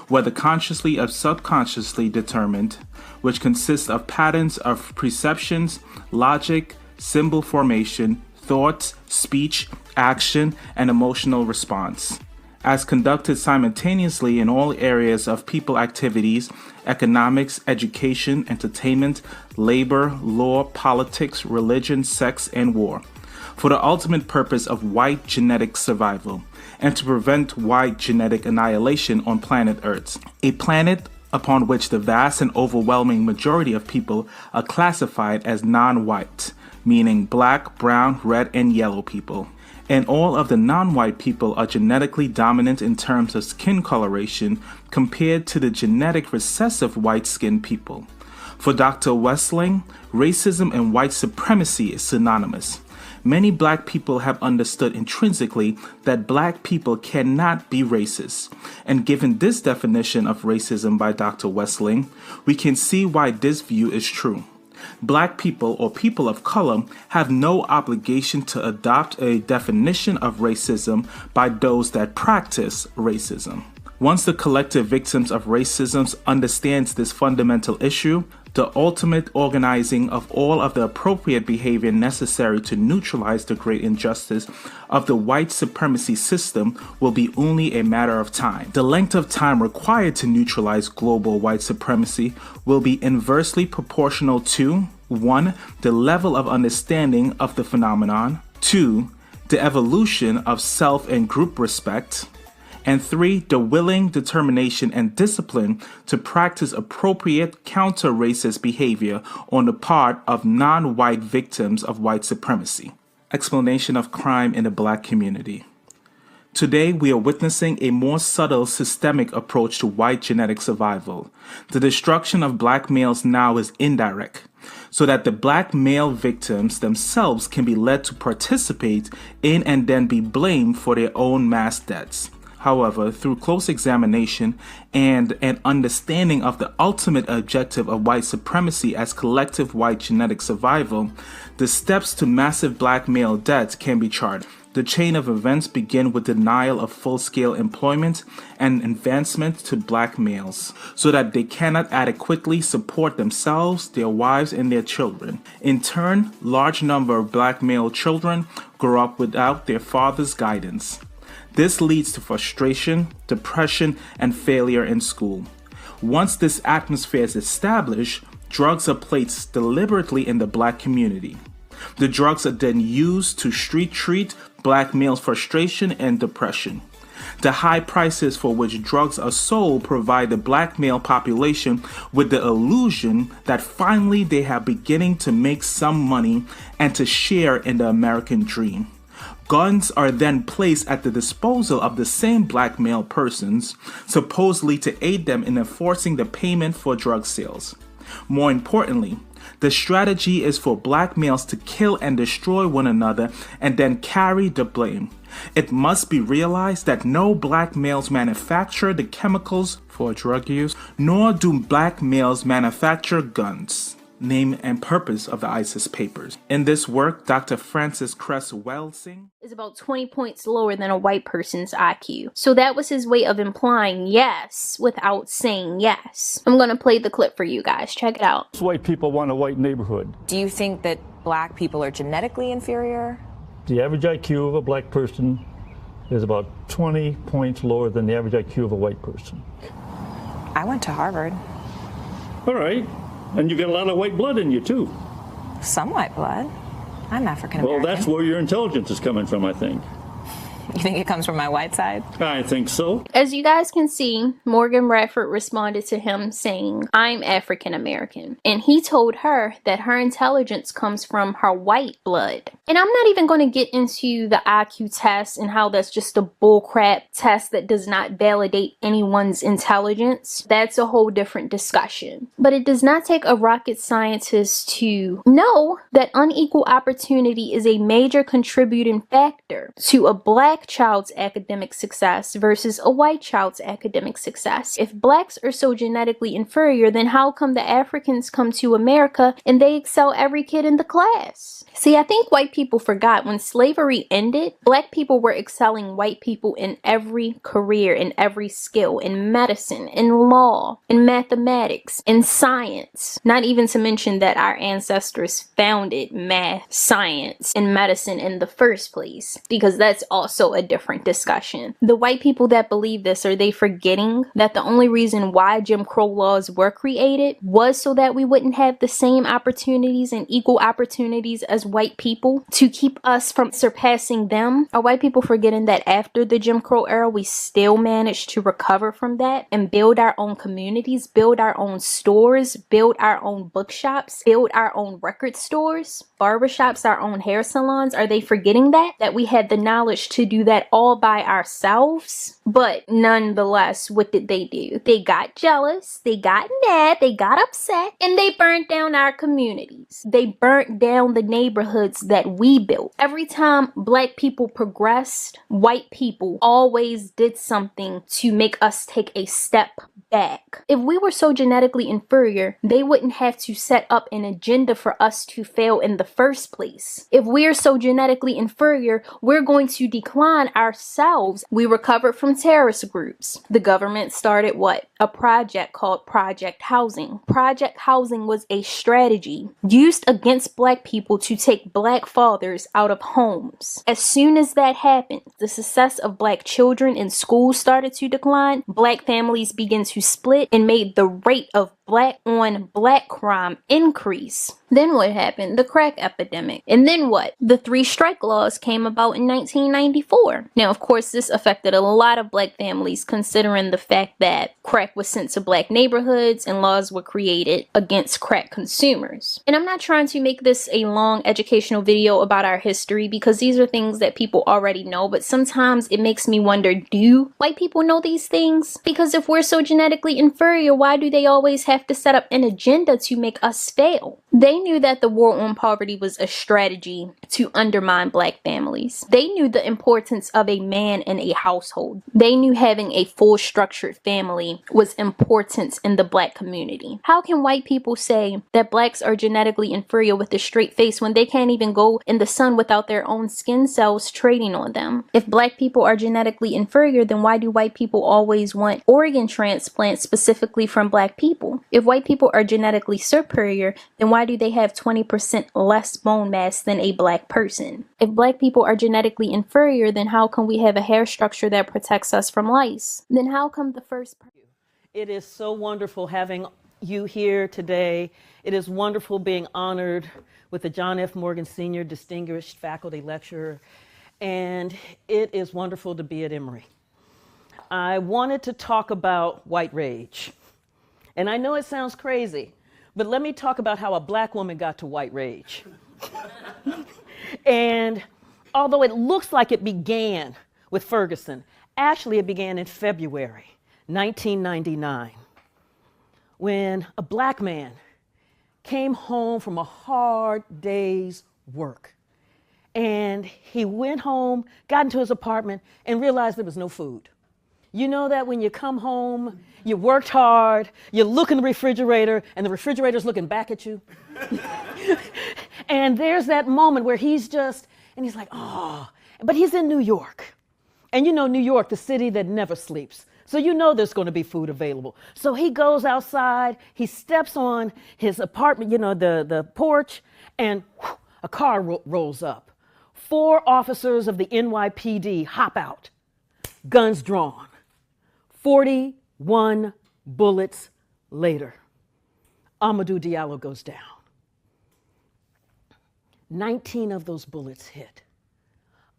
Speaker 4: whether consciously or subconsciously determined, which consists of patterns of perceptions, logic, symbol formation, thoughts, speech, action, and emotional response, as conducted simultaneously in all areas of people activities, economics, education, entertainment, labor, law, politics, religion, sex, and war, for the ultimate purpose of white genetic survival, and to prevent white genetic annihilation on planet Earth, a planet upon which the vast and overwhelming majority of people are classified as non-white, meaning black, brown, red, and yellow people. And all of the non-white people are genetically dominant in terms of skin coloration compared to the genetic recessive white-skinned people. For Dr. Wessling, racism and white supremacy is synonymous. Many black people have understood intrinsically that black people cannot be racist. And given this definition of racism by Dr. Wessling, we can see why this view is true. Black people or people of color have no obligation to adopt a definition of racism by those that practice racism. Once the collective victims of racism understands this fundamental issue, the ultimate organizing of all of the appropriate behavior necessary to neutralize the great injustice of the white supremacy system will be only a matter of time. The length of time required to neutralize global white supremacy will be inversely proportional to 1. The level of understanding of the phenomenon, 2. The evolution of self and group respect, and 3. The willing determination and discipline to practice appropriate counter-racist behavior on the part of non-white victims of white supremacy. Explanation of crime in the black community. Today, we are witnessing a more subtle systemic approach to white genetic survival. The destruction of black males now is indirect, so that the black male victims themselves can be led to participate in and then be blamed for their own mass deaths. However, through close examination and an understanding of the ultimate objective of white supremacy as collective white genetic survival, the steps to massive black male deaths can be charted. The chain of events begin with denial of full-scale employment and advancement to black males, so that they cannot adequately support themselves, their wives, and their children. In turn, large number of black male children grow up without their father's guidance. This leads to frustration, depression, and failure in school. Once this atmosphere is established, drugs are placed deliberately in the black community. The drugs are then used to street treat black males' frustration and depression. The high prices for which drugs are sold provide the black male population with the illusion that finally they are beginning to make some money and to share in the American dream. Guns are then placed at the disposal of the same black male persons, supposedly to aid them in enforcing the payment for drug sales. More importantly, the strategy is for black males to kill and destroy one another and then carry the blame. It must be realized that no black males manufacture the chemicals for drug use, nor do black males manufacture guns. Name and purpose of the ISIS papers. In this work, Dr. Frances Cress Welsing
Speaker 1: is about 20 points lower than a white person's IQ. So that was his way of implying yes without saying yes. I'm gonna play the clip for you guys. Check it out.
Speaker 2: White people want a white neighborhood.
Speaker 5: Do you think that black people are genetically inferior?
Speaker 2: The average IQ of a black person is about 20 points lower than the average IQ of a white person.
Speaker 5: I went to Harvard.
Speaker 2: All right. And you got a lot of white blood in you, too.
Speaker 5: Some white blood. I'm African American.
Speaker 2: Well, that's where your intelligence is coming from, I think.
Speaker 5: You think it comes from my white side?
Speaker 2: I think so.
Speaker 1: As you guys can see, Morgan Bradford responded to him saying, I'm African American. And he told her that her intelligence comes from her white blood. And I'm not even going to get into the IQ test and how that's just a bullcrap test that does not validate anyone's intelligence. That's a whole different discussion. But it does not take a rocket scientist to know that unequal opportunity is a major contributing factor to a black child's academic success versus a white child's academic success. If blacks are so genetically inferior, then how come the Africans come to America and they excel every kid in the class? See, I think white people forgot when slavery ended, black people were excelling white people in every career, in every skill, in medicine, in law, in mathematics, in science. Not even to mention that our ancestors founded math, science, and medicine in the first place, because that's also a different discussion. The white people that believe this, are they forgetting that the only reason why Jim Crow laws were created was so that we wouldn't have the same opportunities and equal opportunities as white people, to keep us from surpassing them? Are white people forgetting that after the Jim Crow era, we still managed to recover from that and build our own communities, build our own stores, build our own bookshops, build our own record stores, barbershops, our own hair salons? Are they forgetting that we had the knowledge to do that all by ourselves? But nonetheless, what did they do? They got jealous, they got mad, they got upset, and they burnt down our communities. They burnt down the neighborhoods that we built. Every time black people progressed, white people always did something to make us take a step back. If we were so genetically inferior, they wouldn't have to set up an agenda for us to fail in the first place. If we're so genetically inferior, we're going to decline ourselves. We recovered from terrorist groups. The government started what? A project called Project Housing. Project Housing was a strategy used against black people to take black fathers out of homes. As soon as that happened, the success of black children in schools started to decline. Black families began to split and made the rate of black on black crime increase. Then what happened? The crack epidemic. And then what? The 3 strike laws came about in 1994. Now, of course, this affected a lot of black families, considering the fact that crack was sent to black neighborhoods and laws were created against crack consumers. And I'm not trying to make this a long educational video about our history, because these are things that people already know, but sometimes it makes me wonder, do white people know these things? Because if we're so genetically inferior, why do they always have to set up an agenda to make us fail? They knew that the war on poverty was a strategy to undermine black families. They knew the importance of a man in a household. They knew having a full structured family was important in the black community. How can white people say that blacks are genetically inferior with a straight face when they can't even go in the sun without their own skin cells trading on them? If black people are genetically inferior, then why do white people always want organ transplants specifically from black people? If white people are genetically superior, then why do they have 20% less bone mass than a black person? If black people are genetically inferior, then how can we have a hair structure that protects us from lice? Then how come the first
Speaker 6: It is so wonderful having you here today. It is wonderful being honored with the John F. Morgan Sr. Distinguished Faculty Lecturer, and it is wonderful to be at Emory. I wanted to talk about white rage. And I know it sounds crazy, but let me talk about how a black woman got to white rage. And although it looks like it began with Ferguson, actually it began in February 1999, when a black man came home from a hard day's work. And he went home, got into his apartment, and realized there was no food. You know that when you come home, you worked hard, you look in the refrigerator, and the refrigerator's looking back at you. And there's that moment where he's like, oh, but he's in New York. And you know, New York, the city that never sleeps. So you know there's going to be food available. So he goes outside, he steps on his apartment, you know, the porch, and whew, a car rolls up. 4 officers of the NYPD hop out, guns drawn. 41 bullets later, Amadou Diallo goes down. 19 of those bullets hit.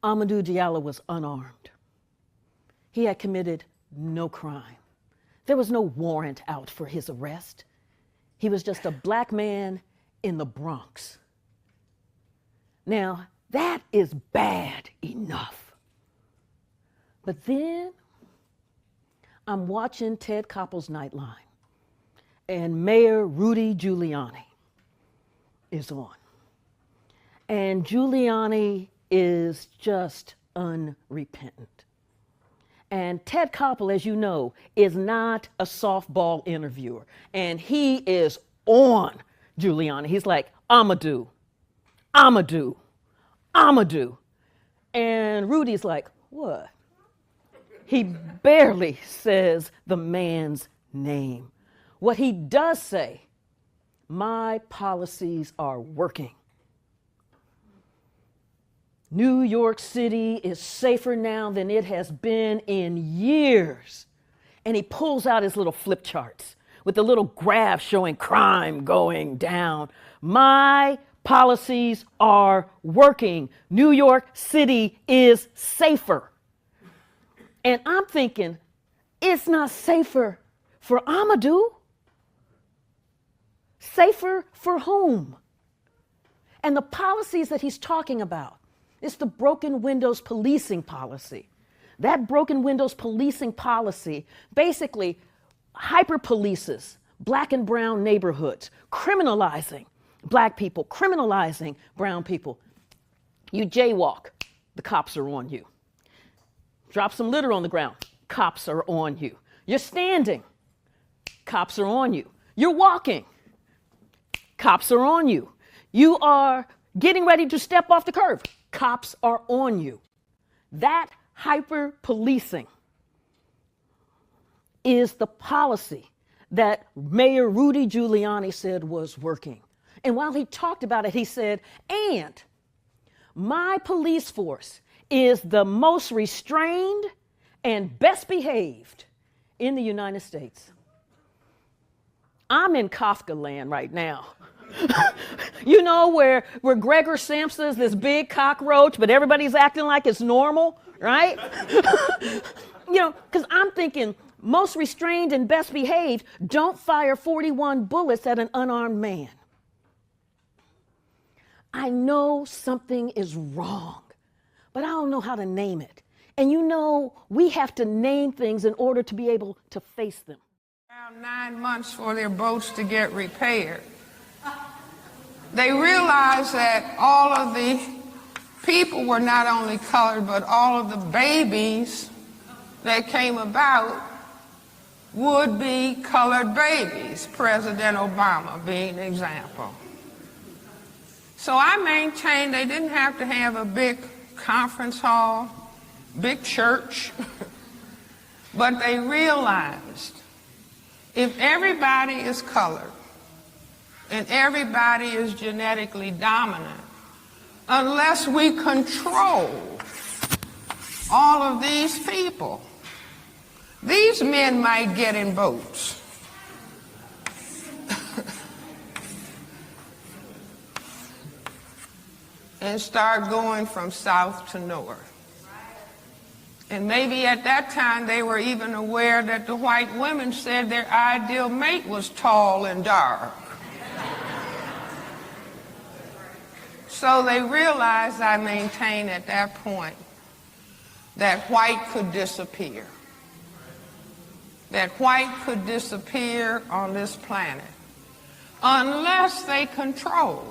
Speaker 6: Amadou Diallo was unarmed. He had committed no crime. There was no warrant out for his arrest. He was just a black man in the Bronx. Now, that is bad enough. But then I'm watching Ted Koppel's Nightline, and Mayor Rudy Giuliani is on. And Giuliani is just unrepentant. And Ted Koppel, as you know, is not a softball interviewer. And he is on Giuliani. He's like, Amadou. And Rudy's like, what? He barely says the man's name. What he does say, my policies are working. New York City is safer now than it has been in years. And he pulls out his little flip charts with the little graph showing crime going down. My policies are working. New York City is safer. And I'm thinking, it's not safer for Amadou. Safer for whom? And the policies that he's talking about, it's the broken windows policing policy. That broken windows policing policy basically hyper-polices black and brown neighborhoods, criminalizing black people, criminalizing brown people. You jaywalk, the cops are on you. Drop some litter on the ground, cops are on you. You're standing, cops are on you. You're walking, cops are on you. You are getting ready to step off the curb, cops are on you. That hyper-policing is the policy that Mayor Rudy Giuliani said was working. And while he talked about it, he said, and my police force is the most restrained and best behaved in the United States. I'm in Kafka land right now. You know, where Gregor Samsa is this big cockroach, but everybody's acting like it's normal, right? You know, because I'm thinking, most restrained and best behaved, don't fire 41 bullets at an unarmed man. I know something is wrong, but I don't know how to name it. And you know, we have to name things in order to be able to face them.
Speaker 7: Around 9 months for their boats to get repaired. They realized that all of the people were not only colored, but all of the babies that came about would be colored babies, President Obama being an example. So I maintained they didn't have to have a big conference hall, big church, but they realized if everybody is colored and everybody is genetically dominant, unless we control all of these people, these men might get in boats. And start going from south to north. And maybe at that time they were even aware that the white women said their ideal mate was tall and dark. So they realized, I maintain at that point, that white could disappear. That white could disappear on this planet. unless they control.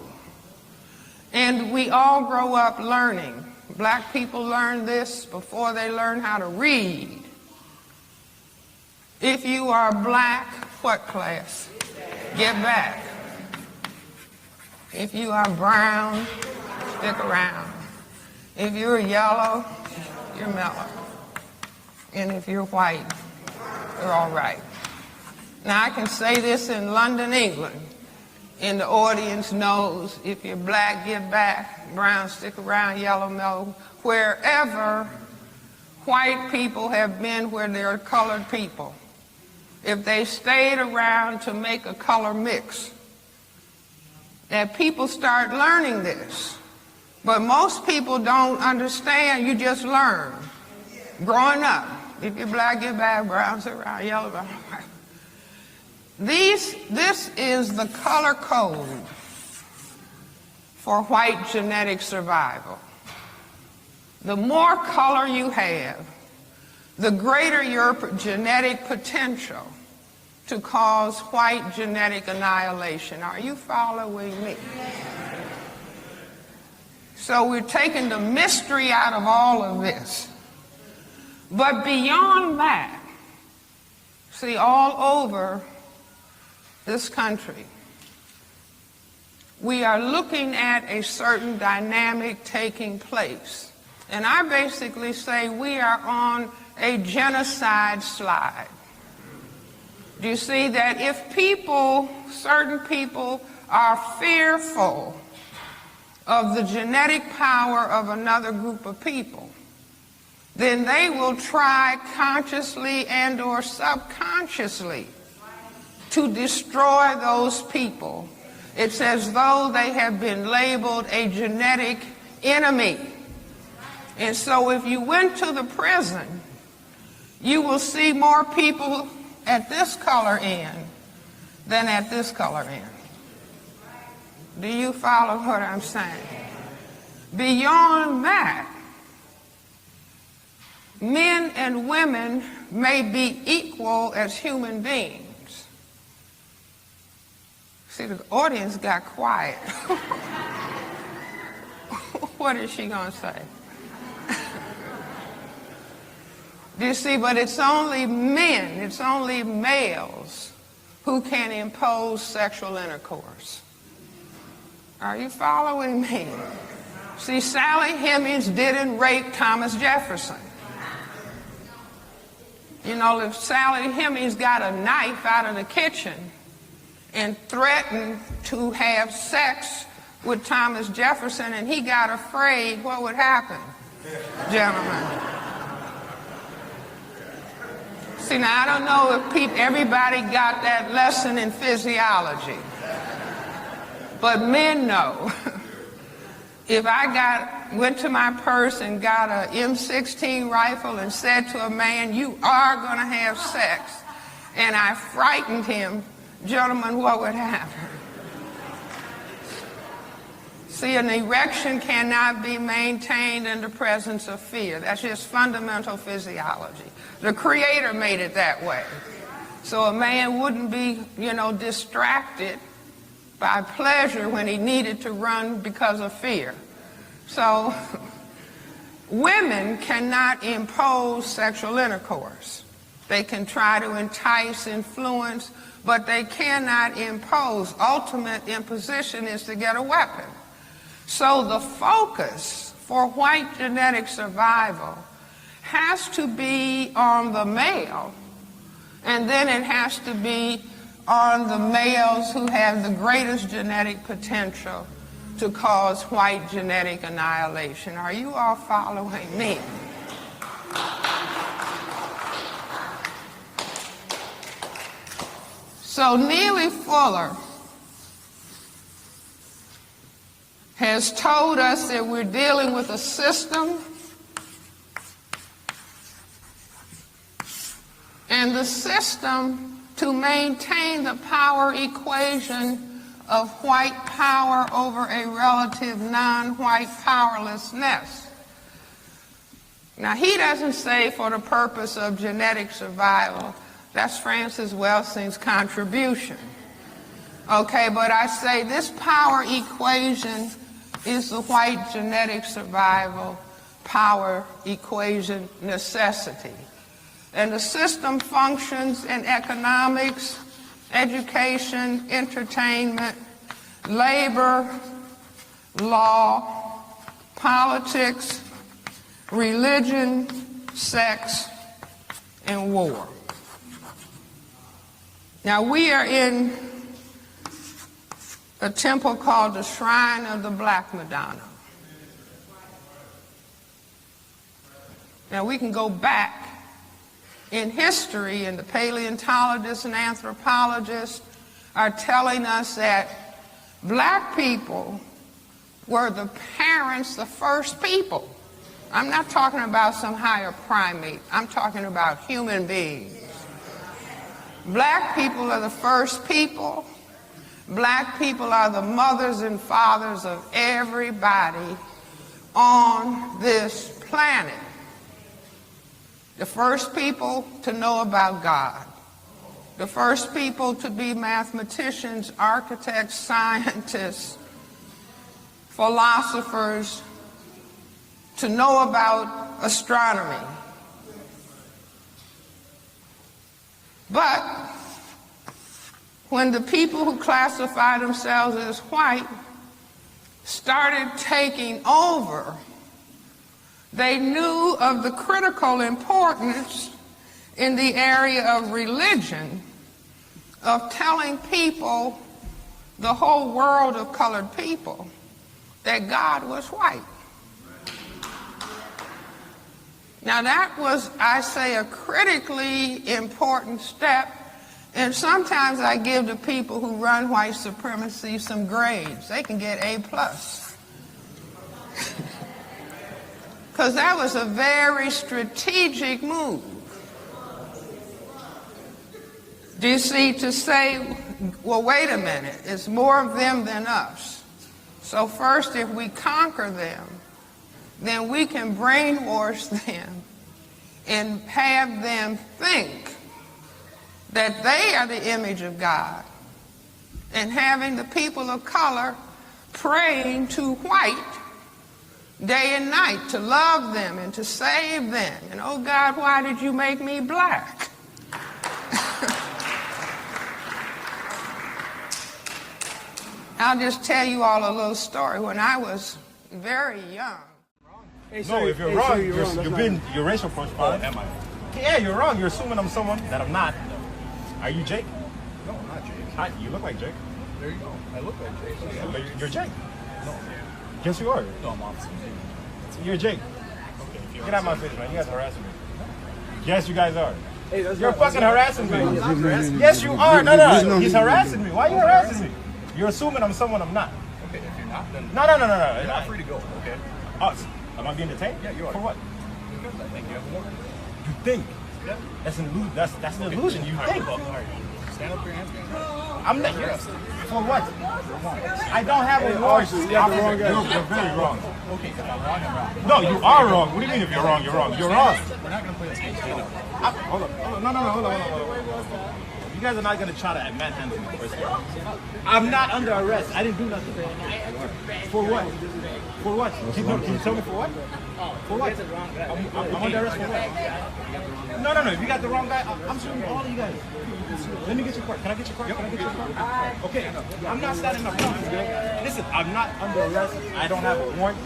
Speaker 7: And we all grow up learning. Black people learn this before they learn how to read. If you are black, what class? Get back. If you are brown, stick around. If you're yellow, you're mellow. And if you're white, you're all right. Now, I can say this in London, England, and the audience knows if you're black, get back, brown, stick around, yellow, mellow. Wherever white people have been where there are colored people, if they stayed around to make a color mix, that people start learning this. But most people don't understand, you just learn. Growing up, if you're black, get back, brown, sit around, yellow, brown, white. This is the color code for white genetic survival. The more color you have, the greater your genetic potential to cause white genetic annihilation. Are you following me? So we're taking the mystery out of all of this. But beyond that, see, all over this country, we are looking at a certain dynamic taking place. And I basically say we are on a genocide slide. Do you see that if people, certain people, are fearful of the genetic power of another group of people, then they will try consciously and or subconsciously to destroy those people. It's as though they have been labeled a genetic enemy. And so if you went to the prison, you will see more people at this color end than at this color end. Do you follow what I'm saying? Beyond that, men and women may be equal as human beings. See, the audience got quiet. What is she going to say? Do you see, but it's only men, it's only males who can impose sexual intercourse. Are you following me? See, Sally Hemings didn't rape Thomas Jefferson. You know, if Sally Hemings got a knife out of the kitchen and threatened to have sex with Thomas Jefferson and he got afraid, what would happen, gentlemen? See, now I don't know if everybody got that lesson in physiology, but men know. If I went to my purse and got a M16 rifle and said to a man, you are going to have sex, and I frightened him, gentlemen, what would happen? See, an erection cannot be maintained in the presence of fear. That's just fundamental physiology. The Creator made it that way. So a man wouldn't be, distracted by pleasure when he needed to run because of fear. So women cannot impose sexual intercourse. They can try to entice, influence, but they cannot impose. Ultimate imposition is to get a weapon. So the focus for white genetic survival has to be on the male, and then it has to be on the males who have the greatest genetic potential to cause white genetic annihilation. Are you all following me? So Neely Fuller has told us that we're dealing with a system, and the system, to maintain the power equation of white power over a relative non-white powerlessness. Now, he doesn't say for the purpose of genetic survival. That's Francis Welsing's contribution. Okay, but I say this power equation is the white genetic survival power equation necessity. And the system functions in economics, education, entertainment, labor, law, politics, religion, sex, and war. Now we are in a temple called the Shrine of the Black Madonna. Now we can go back in history, and the paleontologists and anthropologists are telling us that black people were the parents, the first people. I'm not talking about some higher primate. I'm talking about human beings. Black people are the first people. Black people are the mothers and fathers of everybody on this planet. The first people to know about God. The first people to be mathematicians, architects, scientists, philosophers, to know about astronomy. But when the people who classify themselves as white started taking over, they knew of the critical importance in the area of religion of telling people, the whole world of colored people, that God was white. Now that was, I say, a critically important step, and sometimes I give the people who run white supremacy some grades. They can get A+. Because that was a very strategic move. Do you see, to say, well, wait a minute, it's more of them than us. So first, if we conquer them, then we can brainwash them and have them think that they are the image of God, and having the people of color praying to white day and night to love them and to save them. And, oh God, why did you make me black? I'll just tell you all a little story. When I was very young.
Speaker 8: Hey, no, if you're wrong, you're racial profile. Am I? Yeah, you're wrong. You're assuming I'm someone that I'm not. Are you Jake?
Speaker 10: No, I'm not Jake.
Speaker 8: Hi, you look like Jake.
Speaker 10: There you go. I look like Jake.
Speaker 8: Yeah, but you're Jake.
Speaker 10: No.
Speaker 8: Yes, you are.
Speaker 10: No, I'm opposite.
Speaker 8: You're Jake.
Speaker 10: Okay,
Speaker 8: get out of my face, man. You guys are harassing me. Yes, you guys are.
Speaker 10: Hey,
Speaker 8: you're fucking harassing me. Yes, you are. No. He's harassing me. Why are you harassing me? You're assuming I'm someone I'm not.
Speaker 10: Okay, if you're not, then...
Speaker 8: No.
Speaker 10: You're not free to go, okay?
Speaker 8: Am I being detained?
Speaker 10: Yeah, you are.
Speaker 8: For what?
Speaker 10: Because I think you have a warrant.
Speaker 8: You think?
Speaker 10: Yeah.
Speaker 8: That's an illusion. That's an illusion. You think.
Speaker 10: All right. Stand up, your hands, man.
Speaker 8: I'm not here. For what? I don't have a warrant.
Speaker 10: You got the wrong guy.
Speaker 8: You're very wrong.
Speaker 10: Okay, if I'm wrong, I'm wrong.
Speaker 8: No, you are wrong. What do you mean if you're wrong? You're wrong. You're wrong.
Speaker 10: We're not going to play this game. Stand up.
Speaker 8: Hold on. No. Hold on. You guys are not going to try to manhandle me. I'm not under arrest. I didn't do nothing. For what? For what? Can you tell me for what? For what? I'm under arrest for what? No. If you got the wrong guy, I'm suing all of you guys. Let me get your card. Can I get your card? Can I get your card? Okay. I'm not standing up. Listen, I'm not under arrest. I don't have a warrant.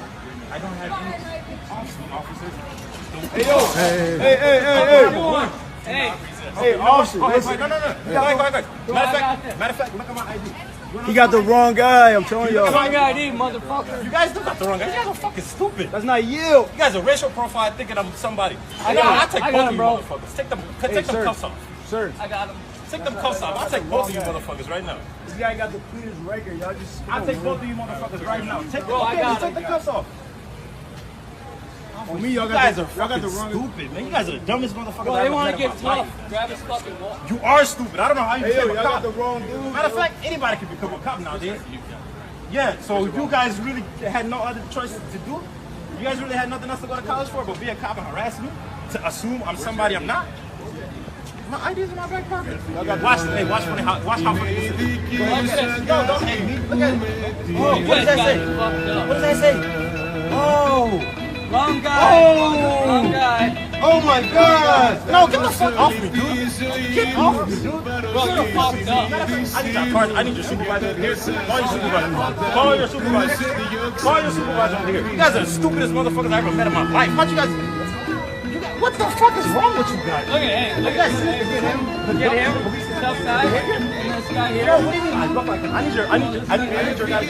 Speaker 8: I don't have any officers.
Speaker 10: Hey, yo. Hey.
Speaker 8: Hey, officer. No. Go ahead. Matter of fact, look at my ID.
Speaker 10: He got the wrong guy, I'm telling you.
Speaker 8: Look at my ID, motherfucker. You guys do got the wrong guy. You guys are fucking stupid.
Speaker 10: That's not you.
Speaker 8: You guys are racial profile thinking I'm somebody. I'll take both of you motherfuckers. Take them cuffs off.
Speaker 10: Sir.
Speaker 8: I got them. Take them cuffs off. I'll take both of you motherfuckers right now.
Speaker 10: This guy got the cleanest record. Y'all just...
Speaker 8: I'll take both of you motherfuckers right now. Take the cuffs off.
Speaker 10: For me, y'all
Speaker 8: got
Speaker 10: the wrong...
Speaker 8: stupid, man. You guys are the dumbest motherfuckers
Speaker 10: Bro,
Speaker 8: I've
Speaker 10: they
Speaker 8: ever met in my life.
Speaker 10: Grab his fucking wall.
Speaker 8: You are stupid. I don't know how you became a
Speaker 10: y'all
Speaker 8: cop.
Speaker 10: got the wrong dude.
Speaker 8: Matter of fact, anybody can become a cop nowadays. Yeah, so you guys really had no other choice to do? You guys really had nothing else to go to college for but be a cop and harass me? To assume I'm somebody I'm not? My ID's in my back pocket. Watch funny how funny this is. Look at this. Yo, don't hate me. Look at it. Oh, what does that say? What does that say? Oh.
Speaker 10: Wrong guy.
Speaker 8: Oh.
Speaker 10: Wrong guy.
Speaker 8: Oh my God! No, get the fuck off me, dude! Get off me, dude!
Speaker 10: Bro, you're fucked up.
Speaker 8: I need your card. I need your supervisor over here. Call your supervisor. Call your supervisor. Call your supervisor over here. You guys are the stupidest motherfuckers I ever met in my life. What you guys? What the fuck is wrong with you guys?
Speaker 10: Look at him. Look at him. Look at him. Tough guy. And this guy here.
Speaker 8: Yo, what do you mean? I look like I need your guys.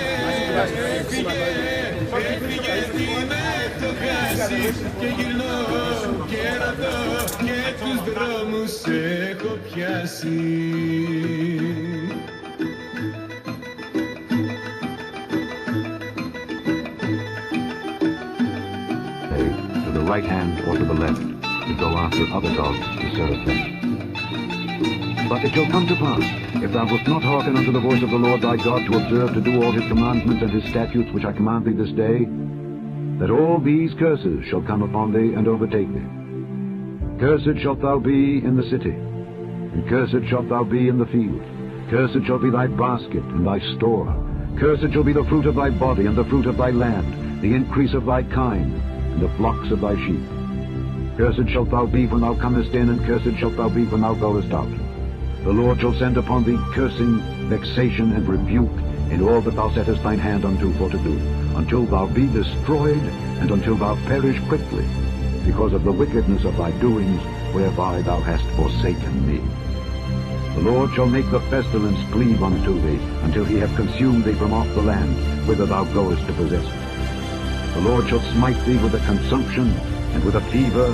Speaker 9: To the right hand or to the left, to go after other gods to serve them. But it shall come to pass, if thou wilt not hearken unto the voice of the Lord thy God, to observe to do all his commandments and his statutes which I command thee this day, that all these curses shall come upon thee and overtake thee. Cursed shalt thou be in the city, and cursed shalt thou be in the field. Cursed shall be thy basket and thy store. Cursed shall be the fruit of thy body and the fruit of thy land, the increase of thy kind, and the flocks of thy sheep. Cursed shalt thou be when thou comest in, and cursed shalt thou be when thou goest out. The Lord shall send upon thee cursing, vexation, and rebuke in all that thou settest thine hand unto for to do, until thou be destroyed, and until thou perish quickly, because of the wickedness of thy doings, whereby thou hast forsaken me. The Lord shall make the pestilence cleave unto thee, until he have consumed thee from off the land, whither thou goest to possess it. The Lord shall smite thee with a consumption, and with a fever,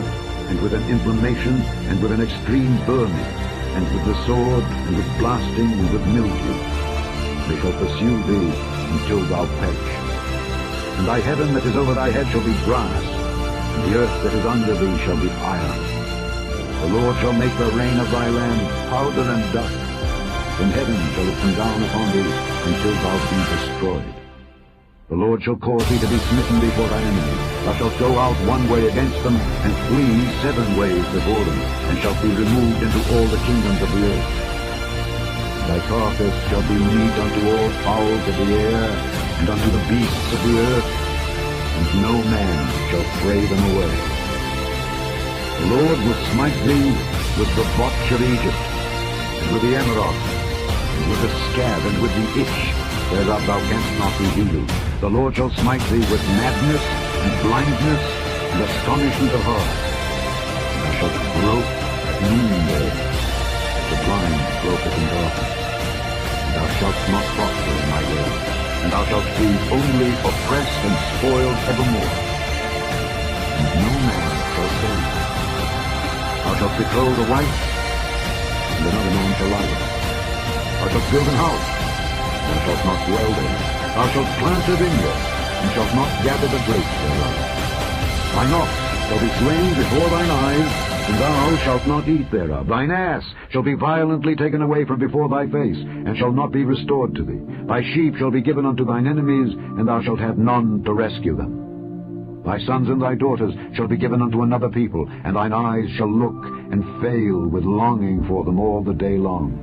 Speaker 9: and with an inflammation, and with an extreme burning, and with the sword, and with blasting, and with mildew. They shall pursue thee until thou perish. And thy heaven that is over thy head shall be brass, and the earth that is under thee shall be iron. The Lord shall make the rain of thy land powder and dust. From heaven shall it come down upon thee until thou be destroyed. The Lord shall cause thee to be smitten before thy enemies. Thou shalt go out one way against them, and flee 7 ways before them, and shalt be removed into all the kingdoms of the earth. Thy carcass shall be meat unto all fowls of the air, and unto the beasts of the earth, and no man shall fray them away. The Lord will smite thee with the botch of Egypt, and with the emerald, and with the scab, and with the itch, whereof thou canst not be healed. The Lord shall smite thee with madness, and blindness, and astonishment of heart. And thou shalt grope at noonday, as the blind gropeth in darkness. And thou shalt not prosper in thy way, and thou shalt be only oppressed and spoiled evermore. And no man shall save thee. Thou shalt betroth a wife, and another man shall lie with her. Thou shalt build an house, thou shalt not dwell there. Thou shalt plant a vineyard, and shalt not gather the grapes thereof. Thine ox shall be slain before thine eyes, and thou shalt not eat thereof. Thine ass shall be violently taken away from before thy face, and shall not be restored to thee. Thy sheep shall be given unto thine enemies, and thou shalt have none to rescue them. Thy sons and thy daughters shall be given unto another people, and thine eyes shall look and fail with longing for them all the day long.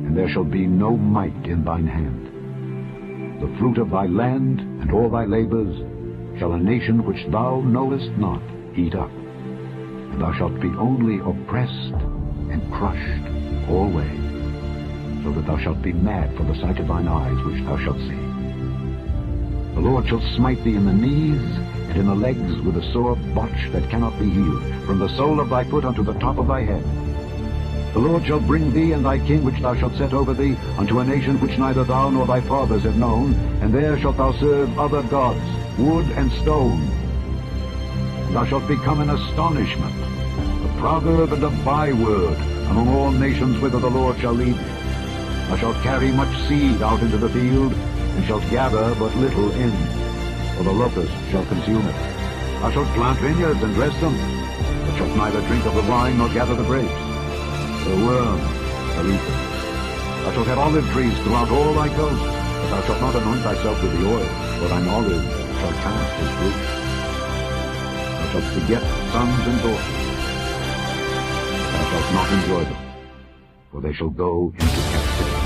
Speaker 9: And there shall be no might in thine hand. The fruit of thy land and all thy labors shall a nation which thou knowest not eat up. And thou shalt be only oppressed and crushed alway, so that thou shalt be mad for the sight of thine eyes which thou shalt see. The Lord shall smite thee in the knees and in the legs with a sore botch that cannot be healed, from the sole of thy foot unto the top of thy head. The Lord shall bring thee and thy king which thou shalt set over thee unto a nation which neither thou nor thy fathers have known, and there shalt thou serve other gods, wood and stone. And thou shalt become an astonishment, a proverb and a byword among all nations whither the Lord shall lead thee. Thou shalt carry much seed out into the field, and shalt gather but little in, for the locust shall consume it. Thou shalt plant vineyards and dress them, but shalt neither drink of the wine nor gather the grapes. The worm shall eat them. Thou shalt have olive trees throughout all thy coast, but thou shalt not anoint thyself with the oil, for thine olive shall cast his fruit. Thou shalt beget sons and daughters, but thou shalt not enjoy them. for they shall go into captivity.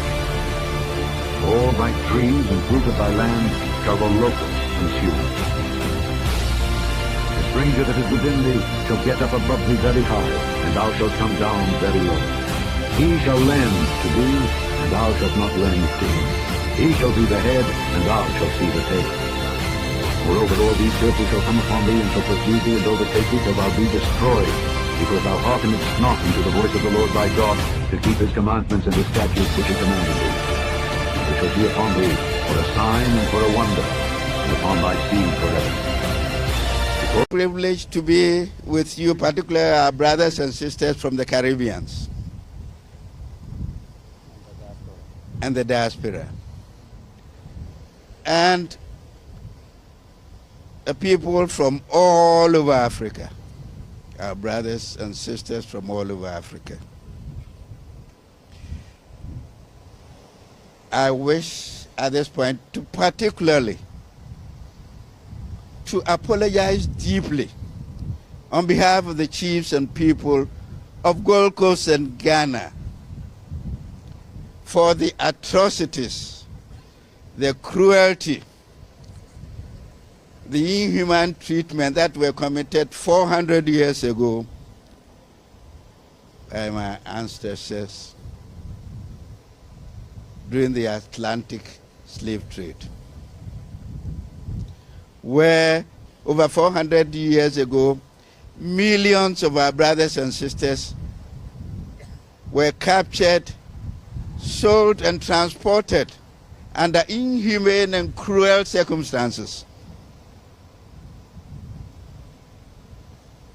Speaker 9: All thy trees and fruit of thy land shall the locust consume. The stranger that is within thee shall get up above thee very high, and thou shalt come down very low. He shall lend to thee, and thou shalt not lend to him. He shall be the head, and thou shalt see the tail. Moreover, all these curses shall come upon thee, and shall pursue thee, and overtake thee, till thou be destroyed, because thou hearkenedst not unto the voice of the Lord thy God, to keep his commandments and his statutes which he commanded thee. It shall be upon thee for a sign and for a wonder, and upon thy seed forever.
Speaker 11: Privileged to be with you, particularly our brothers and sisters from the Caribbean and the diaspora, and people from all over Africa, our brothers and sisters from all over Africa. I wish at this point to particularly to apologize deeply on behalf of the chiefs and people of Gold Coast and Ghana for the atrocities, the cruelty, the inhuman treatment that were committed 400 years ago by my ancestors during the Atlantic slave trade, where over 400 years ago, millions of our brothers and sisters were captured, sold, and transported under inhumane and cruel circumstances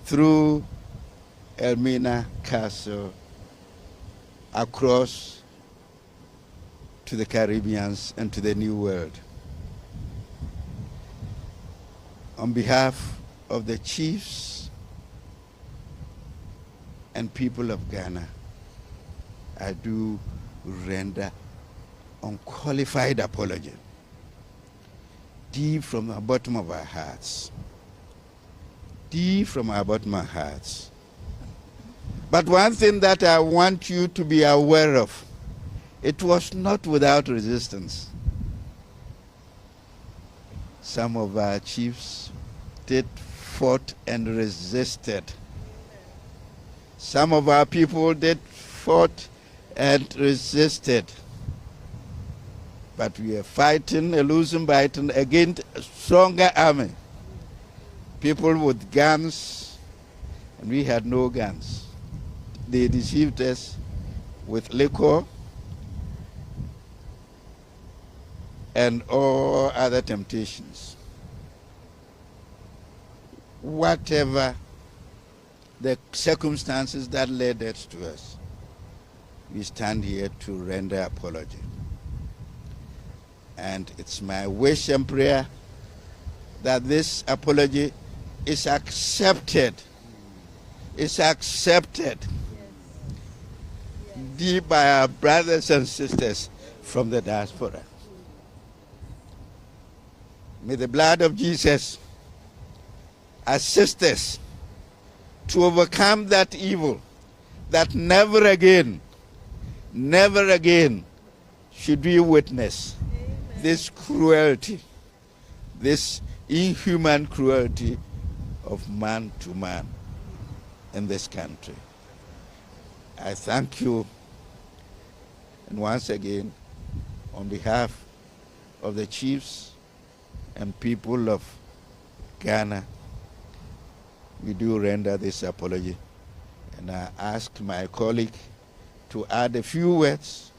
Speaker 11: through Elmina Castle across to the Caribbean and to the New World. On behalf of the chiefs and people of Ghana, I do render unqualified apology, deep from the bottom of our hearts. Deep from our bottom of our hearts. But one thing that I want you to be aware of, it was not without resistance. Some of our chiefs did fought and resisted. Some of our people did fought and resisted. But we are fighting a losing battle against a stronger army. People with guns, and we had no guns. They deceived us with liquor and all other temptations. Whatever the circumstances that led us to us, we stand here to render apology. And it's my wish and prayer that this apology is accepted. It's accepted deep by our brothers and sisters from the diaspora. May the blood of Jesus assist us to overcome that evil, that never again should we witness this cruelty, this inhuman cruelty of man to man in this country. I thank you, and once again, on behalf of the chiefs and people of Ghana, we do render this apology. And I ask my colleague to add a few words